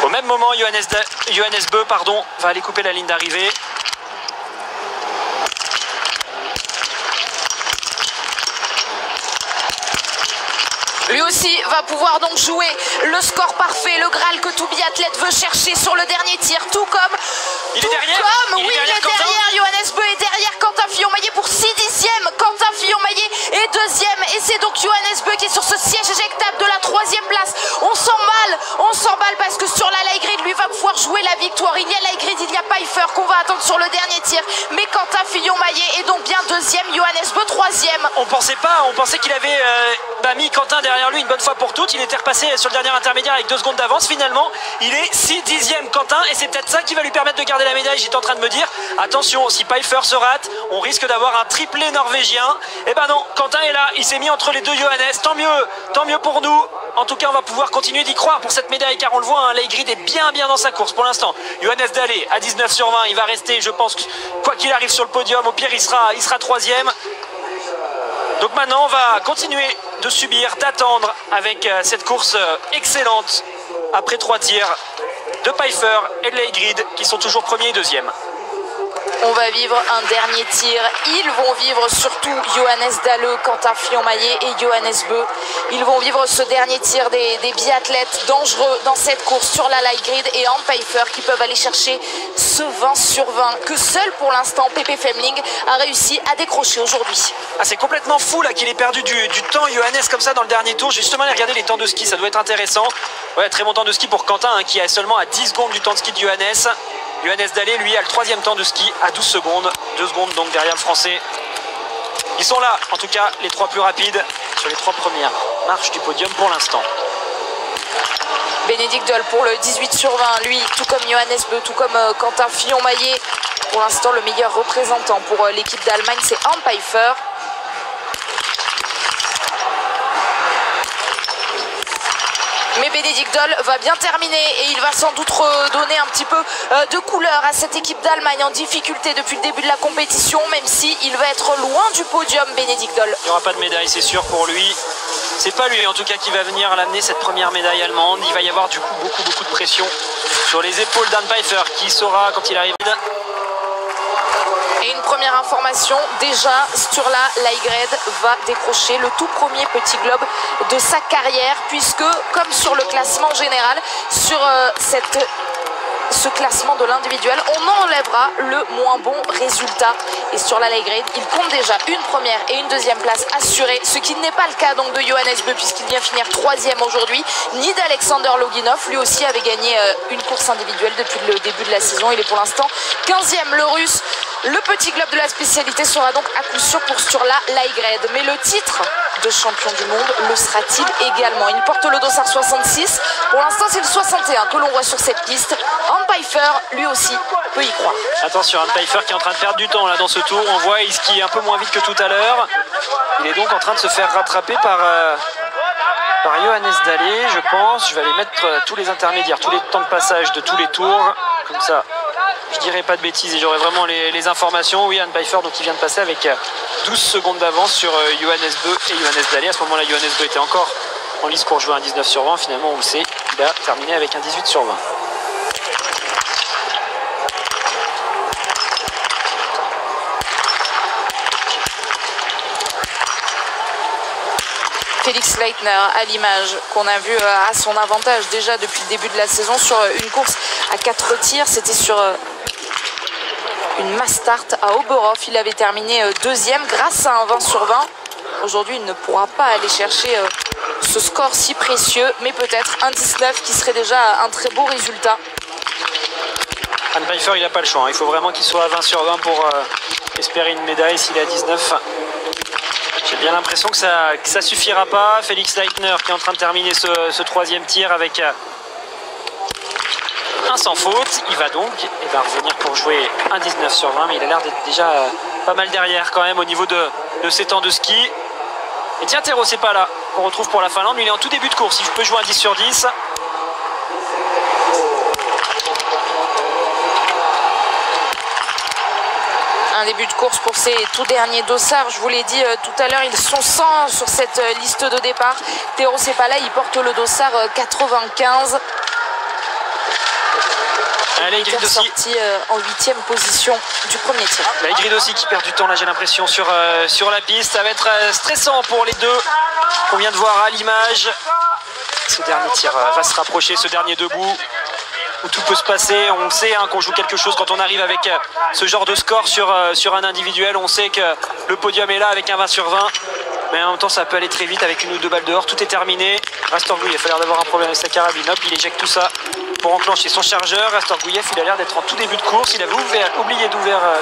Au même moment, Johannes Beu va aller couper la ligne d'arrivée. Lui aussi va pouvoir donc jouer le score parfait, le Graal que tout biathlète veut chercher sur le dernier tir, tout comme... Il est derrière, Johannes Beu est derrière Quentin Fillon-Maillet pour 6/10. Quentin Fillon-Maillet est 2e et c'est donc Johannes Beu qui est sur ce siège éjectable de la 3e place. On s'emballe parce que sur la Leigrid, lui va pouvoir jouer la victoire. Il y a Leigrid, il y a Pfeiffer qu'on va attendre sur le dernier tir, mais Quentin Fillon-Maillet est donc bien 2e, Johannes Beu 3e. On pensait qu'il avait mis Quentin derrière lui une bonne fois pour toutes. Il était repassé sur le dernier intermédiaire avec 2 secondes d'avance. Finalement, il est 6/10 Quentin et c'est peut-être ça qui va lui permettre de garder la médaille. J'étais en train de me dire, attention, si Pfeiffer se rate, on risque d'avoir un triplé norvégien. Eh ben non, Quentin est là, il s'est mis entre les deux Johannes. Tant mieux pour nous. En tout cas, on va pouvoir continuer d'y croire pour cette médaille car on le voit, hein, Leigrid est bien dans sa course pour l'instant. Johannes Dalle à 19 sur 20, il va rester, je pense, quoi qu'il arrive sur le podium, au pire il sera troisième. Donc maintenant, on va continuer de subir, d'attendre avec cette course excellente après 3 tirs de Pfeiffer et de Leigrid qui sont toujours premiers et deuxièmes. On va vivre un dernier tir. Ils vont vivre surtout Johannes Dalle, Quentin Fillon-Maillet et Johannes Beu. Ils vont vivre ce dernier tir des biathlètes dangereux dans cette course sur la Leigrid et Arnd Pfeiffer qui peuvent aller chercher ce 20 sur 20 que seul pour l'instant Pepe Femling a réussi à décrocher aujourd'hui. Ah, c'est complètement fou là qu'il ait perdu du temps Johannes comme ça dans le dernier tour. Justement, regardez les temps de ski, ça doit être intéressant. Ouais, très bon temps de ski pour Quentin hein, qui est seulement à 10 secondes du temps de ski de Johannes. Johannes Dalle, lui, a le 3e temps de ski à 12 secondes. 2 secondes donc derrière le français. Ils sont là, en tout cas, les 3 plus rapides sur les 3 premières marches du podium pour l'instant. Bénédicte Doll pour le 18 sur 20, lui, tout comme Johannes Beu, tout comme Quentin Fillon-Maillet. Pour l'instant, le meilleur représentant pour l'équipe d'Allemagne, c'est Arnd Pfeiffer. Mais Bénédicte Doll va bien terminer et il va sans doute redonner un petit peu de couleur à cette équipe d'Allemagne en difficulté depuis le début de la compétition, même si il va être loin du podium, Bénédicte Doll. Il n'y aura pas de médaille, c'est sûr pour lui. C'est pas lui en tout cas qui va venir l'amener cette première médaille allemande. Il va y avoir du coup beaucoup de pression sur les épaules d'Arnd Pfeiffer qui saura quand il arrive. Et une première information, déjà Sturla Leigrid va décrocher le tout premier petit globe de sa carrière puisque comme sur le classement général, sur ce classement de l'individuel, on enlèvera le moins bon résultat. Et sur la Leigrid, il compte déjà une première et une deuxième place assurée, ce qui n'est pas le cas donc de Johannes Beu puisqu'il vient finir 3e aujourd'hui, ni d'Alexander Loginov, lui aussi avait gagné une course individuelle depuis le début de la saison. Il est pour l'instant 15e, le russe. Le petit globe de la spécialité sera donc à coup sûr pour Sturla Leigrid. Mais le titre de champion du monde le sera-t-il également? Il porte le dossard 66. Pour l'instant, c'est le 61 que l'on voit sur cette piste. Arnd Pfeiffer, lui aussi, peut y croire. Attention, Arnd Pfeiffer qui est en train de perdre du temps là dans ce tour. On voit il skie un peu moins vite que tout à l'heure. Il est donc en train de se faire rattraper par Johannes Dalle, je pense. Je vais aller mettre tous les intermédiaires, tous les temps de passage de tous les tours. Comme ça, je dirais pas de bêtises et j'aurai vraiment les informations. Oui, Arnd Pfeiffer donc il vient de passer avec 12 secondes d'avance sur Johannes Beu et Johannes Dalle. À ce moment-là, Johannes Beu était encore en lice pour jouer un 19 sur 20. Finalement, on le sait, il a terminé avec un 18 sur 20. Felix Leitner à l'image qu'on a vu à son avantage déjà depuis le début de la saison sur une course à 4 tirs. C'était sur une mass start à Oberhof. Il avait terminé 2e grâce à un 20 sur 20. Aujourd'hui, il ne pourra pas aller chercher ce score si précieux, mais peut-être un 19 qui serait déjà un très beau résultat. Arnd Pfeiffer, il n'a pas le choix. Il faut vraiment qu'il soit à 20 sur 20 pour espérer une médaille. S'il est à 19, j'ai bien l'impression que ça suffira pas. Felix Leitner qui est en train de terminer ce 3e tir avec un sans faute. Il va donc revenir pour jouer un 19 sur 20, mais il a l'air d'être déjà pas mal derrière quand même au niveau de ses temps de ski. Et tiens, Tero, c'est pas là qu'on retrouve pour la Finlande. Lui, il est en tout début de course. Il peut jouer un 10 sur 10. Un début de course pour ces tout derniers dossards. Je vous l'ai dit tout à l'heure, ils sont 100 sur cette liste de départ. Tero Seppala, il porte le dossard 95. Leigrid aussi sorti en 8e position du premier tir. Leigrid aussi qui perd du temps là, j'ai l'impression sur la piste. Ça va être stressant pour les deux qu'on vient de voir à l'image. Ce dernier tir va se rapprocher, ce dernier debout où tout peut se passer. On sait qu'on joue quelque chose quand on arrive avec ce genre de score sur un individuel. On sait que le podium est là avec un 20 sur 20. Mais en même temps, ça peut aller très vite avec 1 ou 2 balles dehors. Tout est terminé. Rastorguyev a l'air d'avoir un problème avec sa carabine. Hop, il éjecte tout ça pour enclencher son chargeur. Rastorguyev, il a l'air d'être en tout début de course. Il avait oublié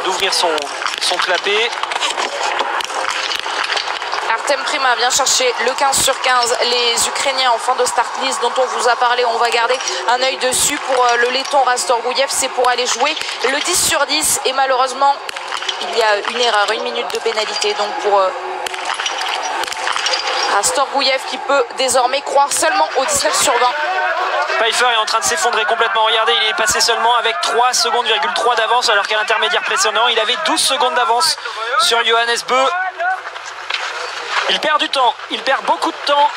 d'ouvrir son clapet. Artem Prima vient chercher le 15 sur 15. Les Ukrainiens en fin de start list dont on vous a parlé, on va garder un œil dessus. Pour le letton Rastorguyev, c'est pour aller jouer le 10 sur 10. Et malheureusement, il y a une erreur, 1 minute de pénalité. Donc pour Astor Gouyev qui peut désormais croire seulement au 19 sur 20. Pfeiffer est en train de s'effondrer complètement. Regardez, il est passé seulement avec 3 secondes,3 secondes d'avance, alors qu'à l'intermédiaire précédent, il avait 12 secondes d'avance sur Johannes Bö. Il perd du temps, il perd beaucoup de temps.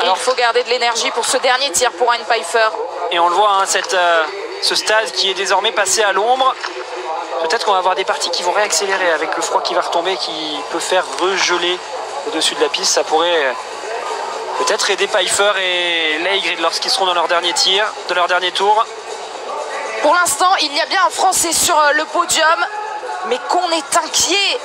Alors, il faut garder de l'énergie pour ce dernier tir pour Arne Pfeiffer. Et on le voit, hein, ce stade qui est désormais passé à l'ombre. Peut-être qu'on va avoir des parties qui vont réaccélérer avec le froid qui va retomber, qui peut faire regeler au-dessus de la piste. Ça pourrait peut-être aider Pfeiffer et Leigrid lorsqu'ils seront dans leur dernier tir, de leur dernier tour. Pour l'instant, il y a bien un Français sur le podium, mais qu'on est inquiet.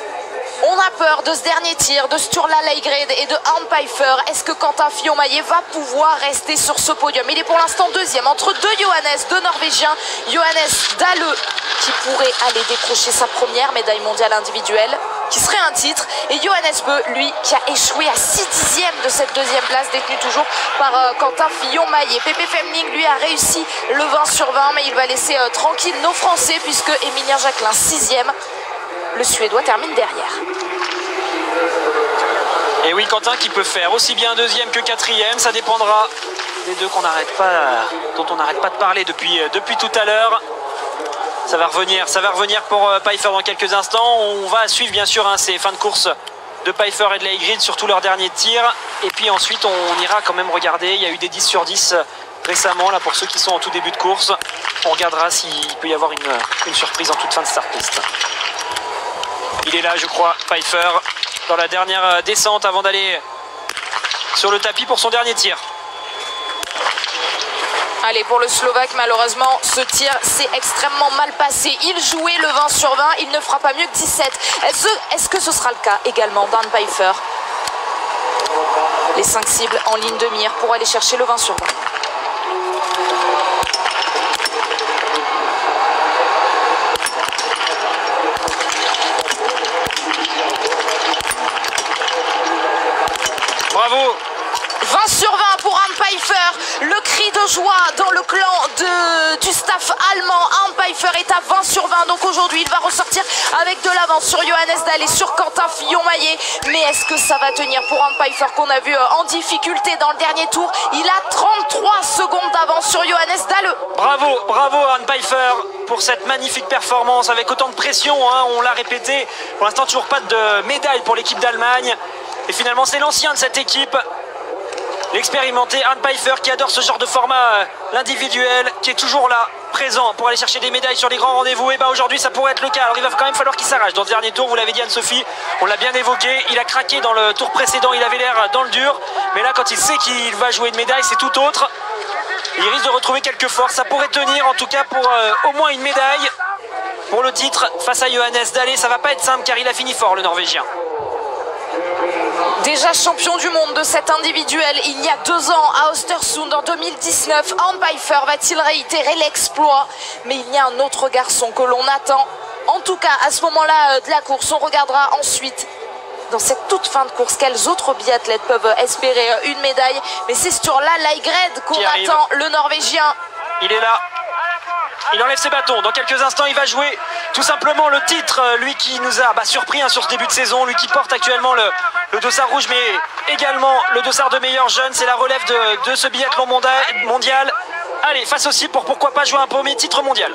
On a peur de ce dernier tir de Sturla Leigrid et de Arne Pfeiffer. Est-ce que Quentin Fillon-Maillet va pouvoir rester sur ce podium? Il est pour l'instant deuxième entre deux Johannes, deux Norvégiens. Johannes Dahle qui pourrait aller décrocher sa première médaille mondiale individuelle, qui serait un titre. Et Johannes Bö, lui, qui a échoué à 6 dixièmes de cette deuxième place, détenue toujours par Quentin Fillon-Maillet. Pépé Femling, lui, a réussi le 20 sur 20, mais il va laisser tranquille nos Français, puisque Émilien Jacquelin, 6e. Le Suédois termine derrière. Et oui, Quentin qui peut faire aussi bien deuxième que quatrième. Ça dépendra des deux dont on n'arrête pas de parler depuis tout à l'heure. Ça va revenir pour Pfeiffer dans quelques instants. On va suivre bien sûr ces fins de course de Pfeiffer et de Leigrid, surtout leur dernier tir. Et puis ensuite, on ira quand même regarder. Il y a eu des 10 sur 10 récemment, là, pour ceux qui sont en tout début de course. On regardera s'il peut y avoir une surprise en toute fin de start-piste. Il est là, je crois, Pfeiffer, dans la dernière descente avant d'aller sur le tapis pour son dernier tir. Allez, pour le Slovaque, malheureusement, ce tir s'est extrêmement mal passé. Il jouait le 20 sur 20, il ne fera pas mieux que 17. Est-ce que ce sera le cas également d'Arne Pfeiffer? Les 5 cibles en ligne de mire pour aller chercher le 20 sur 20. Bravo! 20 sur 20 pour Arne Pfeiffer. Le cri de joie dans le clan du staff allemand. Arne Pfeiffer est à 20 sur 20. Donc aujourd'hui, il va ressortir avec de l'avance sur Johannes Dahle et sur Quentin Fillon-Maillet. Mais est-ce que ça va tenir pour Arne Pfeiffer qu'on a vu en difficulté dans le dernier tour? Il a 33 secondes d'avance sur Johannes Dahle. Bravo, bravo Arne Pfeiffer pour cette magnifique performance avec autant de pression, hein, on l'a répété. Pour l'instant, toujours pas de médaille pour l'équipe d'Allemagne. Et finalement, c'est l'ancien de cette équipe, l'expérimenté Arne Pfeiffer, qui adore ce genre de format, l'individuel, qui est toujours là, présent pour aller chercher des médailles sur les grands rendez-vous. Et bien aujourd'hui, ça pourrait être le cas. Alors il va quand même falloir qu'il s'arrache dans ce dernier tour. Vous l'avez dit, Anne-Sophie, on l'a bien évoqué. Il a craqué dans le tour précédent, il avait l'air dans le dur. Mais là, quand il sait qu'il va jouer une médaille, c'est tout autre. Il risque de retrouver quelques forces. Ça pourrait tenir, en tout cas, pour au moins une médaille pour le titre face à Johannes Dahle. Ça va pas être simple, car il a fini fort, le Norvégien. Déjà champion du monde de cet individuel il y a 2 ans à Östersund en 2019, Arne Pfeiffer va-t-il réitérer l'exploit? Mais il y a un autre garçon que l'on attend. En tout cas, à ce moment-là de la course, on regardera ensuite, dans cette toute fin de course, quels autres biathlètes peuvent espérer une médaille. Mais c'est Sturla Leigrid qu'on attend, le Norvégien. Il est là. Il enlève ses bâtons. Dans quelques instants, il va jouer tout simplement le titre. Lui qui nous a surpris sur ce début de saison. Lui qui porte actuellement le dossard rouge, mais également le dossard de meilleur jeune. C'est la relève de ce biathlon mondial. Allez, face aussi pour pourquoi pas jouer un premier titre mondial.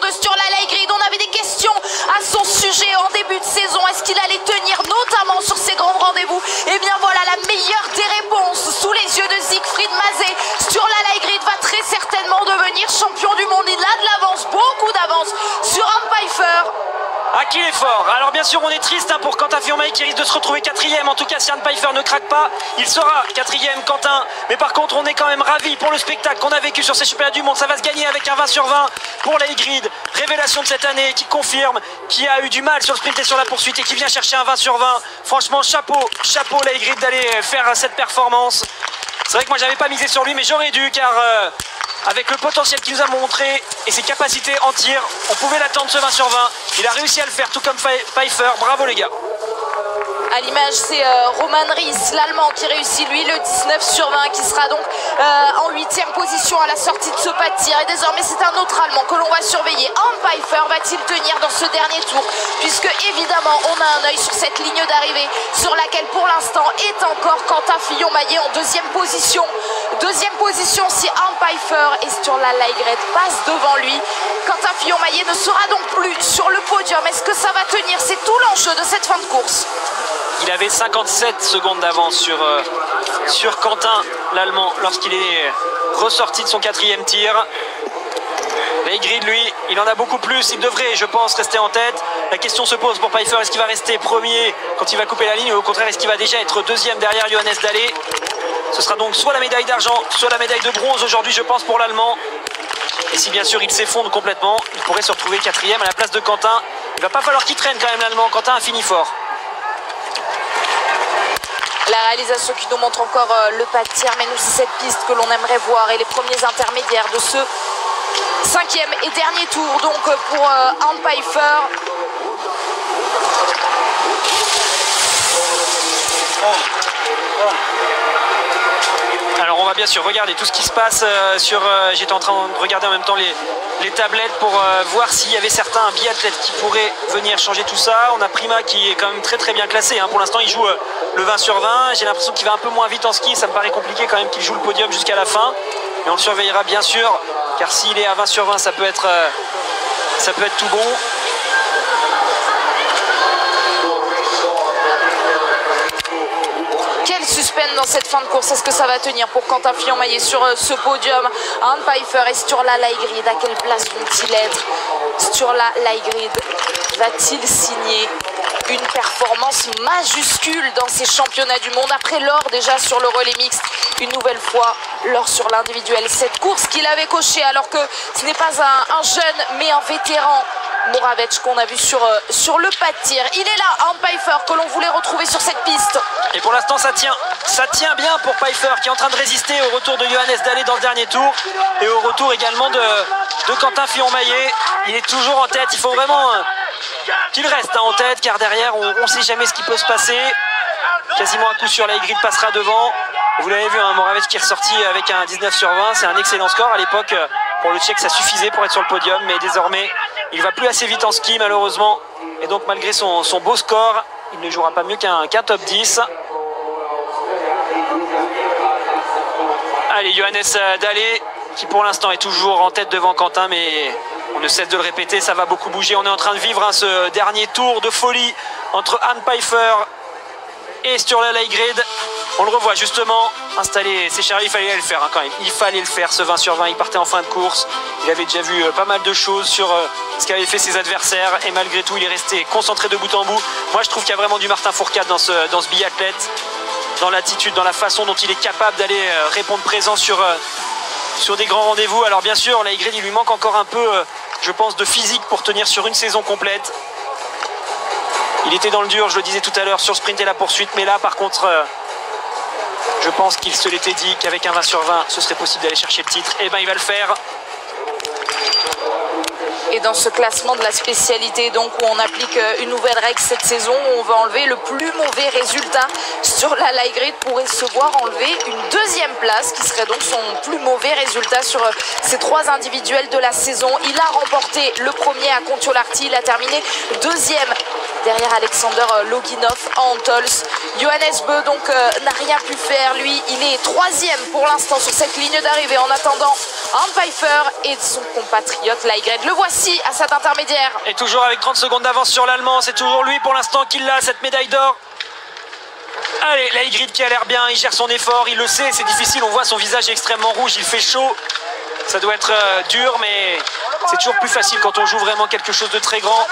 De Sturla Leigrid, on avait des questions à son sujet en début de saison. Est-ce qu'il allait tenir notamment sur ces grands rendez-vous? Et bien voilà la meilleure des réponses sous les yeux de Siegfried Mazet. Sturla Leigrid va très certainement devenir champion du monde. Il a de l'avance, beaucoup d'avance sur Arne Pfeiffer. Ah, qu'il est fort. Alors bien sûr on est triste pour Quentin Fillon-Maillet qui risque de se retrouver 4e. En tout cas si Arne Pfeiffer ne craque pas, il sera 4e, Quentin. Mais par contre on est quand même ravis pour le spectacle qu'on a vécu sur ces championnats du monde. Ça va se gagner avec un 20 sur 20 pour Leigrid. Révélation de cette année qui confirme, qui a eu du mal sur le sprint et sur la poursuite et qui vient chercher un 20 sur 20. Franchement chapeau Leigrid d'aller faire cette performance. C'est vrai que moi j'avais pas misé sur lui, mais j'aurais dû, car avec le potentiel qu'il nous a montré et ses capacités en tir, on pouvait l'attendre ce 20 sur 20. Il a réussi à le faire, tout comme Pfeiffer. Bravo les gars. À l'image, c'est Roman Ries, l'Allemand, qui réussit lui le 19 sur 20, qui sera donc en 8e position à la sortie de ce pas de tir. Et désormais, c'est un autre Allemand que l'on va surveiller. Arne Pfeiffer va-t-il tenir dans ce dernier tour, puisque évidemment, on a un œil sur cette ligne d'arrivée, sur laquelle pour l'instant est encore Quentin Fillon-Maillet en 2e position. 2e position si Arne Pfeiffer et Sturla Lægreid passe devant lui. Quentin Fillon-Maillet ne sera donc plus sur le podium. Est-ce que ça va tenir? C'est tout l'enjeu de cette fin de course. Il avait 57 secondes d'avance sur Quentin, l'Allemand, lorsqu'il est ressorti de son 4e tir. Lægreid, lui, il en a beaucoup plus. Il devrait, je pense, rester en tête. La question se pose pour Pfeiffer. Est-ce qu'il va rester premier quand il va couper la ligne, ou au contraire, est-ce qu'il va déjà être 2e derrière Johannes Dahle? Ce sera donc soit la médaille d'argent, soit la médaille de bronze aujourd'hui, je pense, pour l'Allemand. Et si bien sûr il s'effondre complètement, il pourrait se retrouver 4e à la place de Quentin. Il va pas falloir qu'il traîne quand même l'Allemand. Quentin a fini fort. La réalisation qui nous montre encore le pas de tir, mais nous c'est cette piste que l'on aimerait voir et les premiers intermédiaires de ce 5e et dernier tour donc pour Arne Pfeiffer. Alors on va bien sûr regarder tout ce qui se passe j'étais en train de regarder en même temps les tablettes pour voir s'il y avait certains biathlètes qui pourraient venir changer tout ça. On a Prima qui est quand même très bien classé, hein. Pour l'instant il joue le 20 sur 20. J'ai l'impression qu'il va un peu moins vite en ski. Ça me paraît compliqué quand même qu'il joue le podium jusqu'à la fin. Mais on le surveillera bien sûr, car s'il est à 20 sur 20, ça peut être tout bon. Suspense dans cette fin de course. Est-ce que ça va tenir pour Quentin Fillon-Maillet sur ce podium? Arne Pfeiffer et Sturla Lægreid, à quelle place vont-ils être? Sturla Lægreid va-t-il signer une performance majuscule dans ces championnats du monde après l'or déjà sur le relais mixte, une nouvelle fois l'or sur l'individuel? Cette course qu'il avait cochée alors que ce n'est pas un jeune mais un vétéran, Moravec, qu'on a vu sur le pas de tir. Il est là, Arne Pfeiffer, que l'on voulait retrouver sur cette piste. Et pour l'instant ça tient bien pour Pfeiffer, qui est en train de résister au retour de Johannes Dahle dans le dernier tour, et au retour également de Quentin Fillon-Maillet. Il est toujours en tête. Il faut vraiment qu'il reste en tête, car derrière on ne sait jamais ce qui peut se passer. Quasiment un coup sur Lægreid passera devant. Vous l'avez vu, hein, Moravec qui est ressorti avec un 19 sur 20. C'est un excellent score. À l'époque, pour le Tchèque, ça suffisait pour être sur le podium, mais désormais il va plus assez vite en ski malheureusement, et donc malgré son beau score, il ne jouera pas mieux qu'un top 10. Allez, Johannes Dahle qui pour l'instant est toujours en tête devant Quentin, mais on ne cesse de le répéter, ça va beaucoup bouger. On est en train de vivre ce dernier tour de folie entre Arne Pfeiffer et Sturla Lægreid. On le revoit justement installer ses chariots. Il fallait le faire, hein, quand même. Il fallait le faire, ce 20 sur 20. Il partait en fin de course. Il avait déjà vu pas mal de choses sur ce qu'avaient fait ses adversaires. Et malgré tout, il est resté concentré de bout en bout. Moi, je trouve qu'il y a vraiment du Martin Fourcade dans ce biathlète. Dans l'attitude, dans la façon dont il est capable d'aller répondre présent sur des grands rendez-vous. Alors bien sûr, Lægreid, il lui manque encore un peu, je pense, de physique pour tenir sur une saison complète. Il était dans le dur, je le disais tout à l'heure, sur le sprint et la poursuite. Mais là, par contre, je pense qu'il se l'était dit qu'avec un 20 sur 20, ce serait possible d'aller chercher le titre. Et bien, il va le faire. Et dans ce classement de la spécialité, donc, où on applique une nouvelle règle cette saison, où on va enlever le plus mauvais résultat, Sturla Lægreid pourrait se voir enlever une 2e place, qui serait donc son plus mauvais résultat sur ces 3 individuels de la saison. Il a remporté le premier à Kontiolahti, il a terminé 2e derrière Alexander Loginov en Antols. Johannes Bö donc n'a rien pu faire, lui il est 3e pour l'instant sur cette ligne d'arrivée en attendant Arne Pfeiffer et son compatriote Lægreid. Le voici à cet intermédiaire. Et toujours avec 30 secondes d'avance sur l'Allemand, c'est toujours lui pour l'instant qui l'a, cette médaille d'or. Allez, Lægreid qui a l'air bien, il gère son effort, il le sait, c'est difficile, on voit son visage extrêmement rouge, il fait chaud. Ça doit être dur, mais c'est toujours plus facile quand on joue vraiment quelque chose de très grand.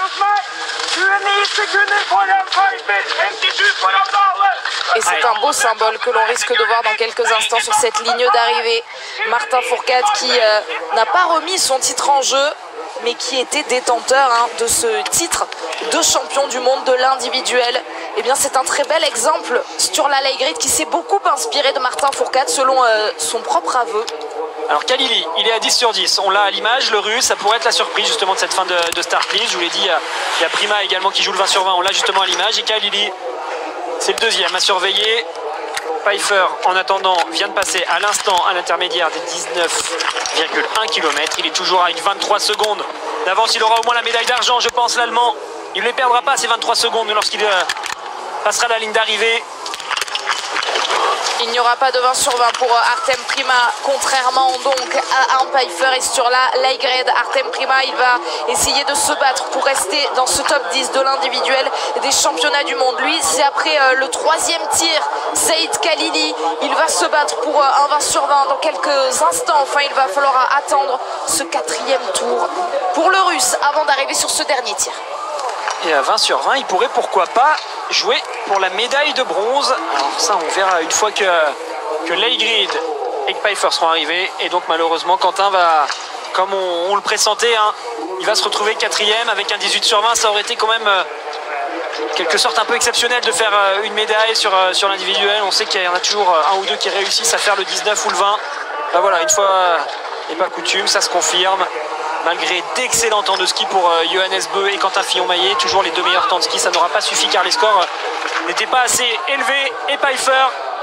Et c'est un beau symbole que l'on risque de voir dans quelques instants sur cette ligne d'arrivée. Martin Fourcade qui n'a pas remis son titre en jeu, mais qui était détenteur de ce titre de champion du monde de l'individuel. Eh bien, c'est un très bel exemple. Sturla Lægreid qui s'est beaucoup inspiré de Martin Fourcade selon son propre aveu. Alors Khalili, il est à 10 sur 10, on l'a à l'image, le russe, ça pourrait être la surprise justement de cette fin de start list. Je vous l'ai dit, il y a Prima également qui joue le 20 sur 20, on l'a justement à l'image, et Khalili C'est le deuxième à surveiller. Pfeiffer, en attendant, vient de passer à l'instant à l'intermédiaire des 19,1 km. Il est toujours avec 23 secondes d'avance. Il aura au moins la médaille d'argent, je pense, l'Allemand. Il ne les perdra pas, ces 23 secondes, lorsqu'il passera la ligne d'arrivée. Il n'y aura pas de 20 sur 20 pour Artem Prima, contrairement donc à Arne Pfeiffer. Et sur la Leigrid, Artem Prima, il va essayer de se battre pour rester dans ce top 10 de l'individuel des championnats du monde. Lui, c'est après le troisième tir, Saïd Khalili. Il va se battre pour un 20 sur 20 dans quelques instants. Enfin, il va falloir attendre ce quatrième tour pour le Russe avant d'arriver sur ce dernier tir. Et à 20 sur 20, il pourrait pourquoi pas jouer pour la médaille de bronze. Alors ça, on verra une fois que Leigrid et que Pfeiffer seront arrivés. Et donc malheureusement, Quentin va, comme on le pressentait, hein, il va se retrouver quatrième avec un 18 sur 20. Ça aurait été quand même quelque sorte un peu exceptionnel de faire une médaille sur l'individuel. On sait qu'il y en a toujours un ou deux qui réussissent à faire le 19 ou le 20. Ben voilà, une fois n'est pas coutume, ça se confirme. Malgré d'excellents temps de ski pour Johannes Beu et Quentin Fillon-Maillet, toujours les deux meilleurs temps de ski, ça n'aura pas suffi car les scores n'étaient pas assez élevés. Et Pfeiffer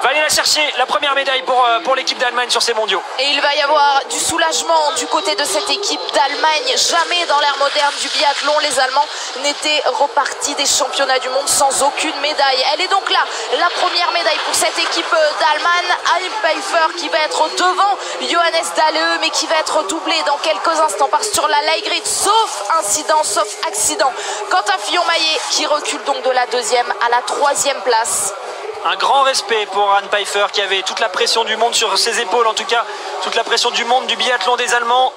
va aller la chercher, la première médaille pour l'équipe d'Allemagne sur ces mondiaux. Et il va y avoir du soulagement du côté de cette équipe d'Allemagne. Jamais dans l'ère moderne du biathlon, les Allemands n'étaient repartis des championnats du monde sans aucune médaille. Elle est donc là, la première médaille pour cette équipe d'Allemagne. Arne Pfeiffer qui va être devant Johannes Dahle, mais qui va être doublé dans quelques instants par sur la Leigrid, sauf incident, sauf accident. Quentin Fillon-Maillet qui recule donc de la deuxième à la troisième place. Un grand respect pour Arne Pfeiffer qui avait toute la pression du monde sur ses épaules, en tout cas toute la pression du monde du biathlon des Allemands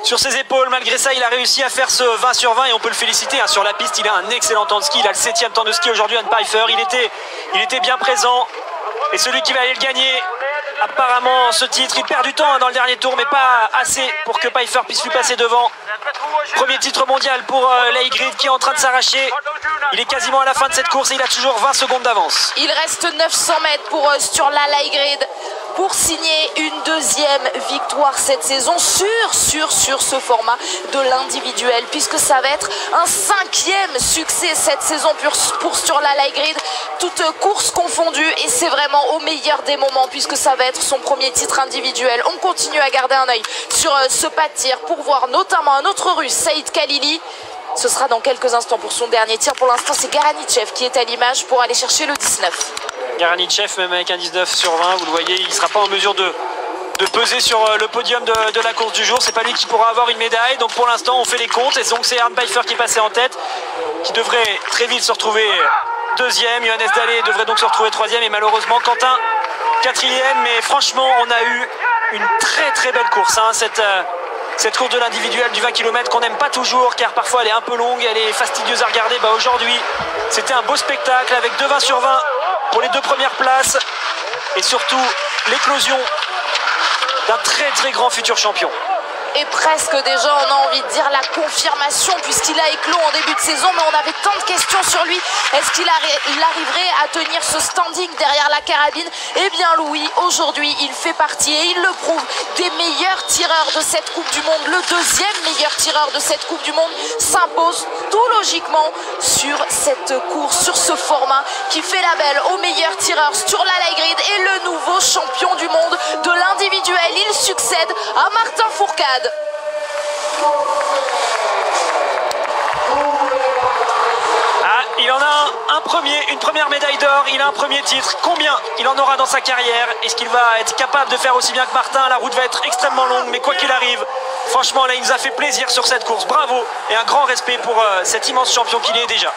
sur ses épaules. Malgré ça, il a réussi à faire ce 20 sur 20 et on peut le féliciter. Hein. Sur la piste, il a un excellent temps de ski. Il a le 7e temps de ski aujourd'hui, Arne Pfeiffer. Il était bien présent. Et celui qui va aller le gagner, apparemment, ce titre, il perd du temps hein, dans le dernier tour, mais pas assez pour que Pfeiffer puisse lui passer devant. Premier titre mondial pour Leigrid qui est en train de s'arracher. Il est quasiment à la fin de cette course et il a toujours 20 secondes d'avance. Il reste 900 mètres pour Sturla Leigrid pour signer une deuxième victoire cette saison sur ce format de l'individuel, puisque ça va être un 5e succès cette saison pour Sturla Leigrid, toute course confondue, et c'est vraiment au meilleur des moments puisque ça va être son premier titre individuel. On continue à garder un œil sur ce pas de tir pour voir notamment un autre russe, Saïd Khalili. Ce sera dans quelques instants pour son dernier tir. Pour l'instant, c'est Garanichev qui est à l'image pour aller chercher le 19. Garanichev, même avec un 19 sur 20, vous le voyez, il ne sera pas en mesure de peser sur le podium de la course du jour. C'est pas lui qui pourra avoir une médaille. Donc pour l'instant, on fait les comptes. Et donc c'est Arne Pfeiffer qui est passé en tête, qui devrait très vite se retrouver deuxième. Johannes Dahle devrait donc se retrouver troisième. Et malheureusement, Quentin, quatrième. Mais franchement, on a eu une très belle course. Hein, cette course de l'individuel du 20 km qu'on n'aime pas toujours car parfois elle est un peu longue, elle est fastidieuse à regarder. Bah aujourd'hui, c'était un beau spectacle avec 2 20 sur 20 pour les 2 premières places et surtout l'éclosion d'un très grand futur champion. Et presque déjà, on a envie de dire la confirmation puisqu'il a éclos en début de saison, mais on avait tant de questions sur lui. Est-ce qu'il arriverait à tenir ce standing derrière la carabine? Eh bien Louis, aujourd'hui, il fait partie, et il le prouve, des meilleurs tireurs de cette Coupe du Monde. Le deuxième meilleur tireur de cette Coupe du Monde s'impose tout logiquement sur cette course, sur ce format qui fait la belle aux meilleurs tireurs. Sturla Leigrid est le nouveau champion du monde de l'individuel. Il succède à Martin Fourcade. Ah, il en a une première médaille d'or, il a un premier titre. Combien il en aura dans sa carrière? Est-ce qu'il va être capable de faire aussi bien que Martin? La route va être extrêmement longue, mais quoi qu'il arrive, franchement là il nous a fait plaisir sur cette course. Bravo et un grand respect pour cet immense champion qu'il est déjà.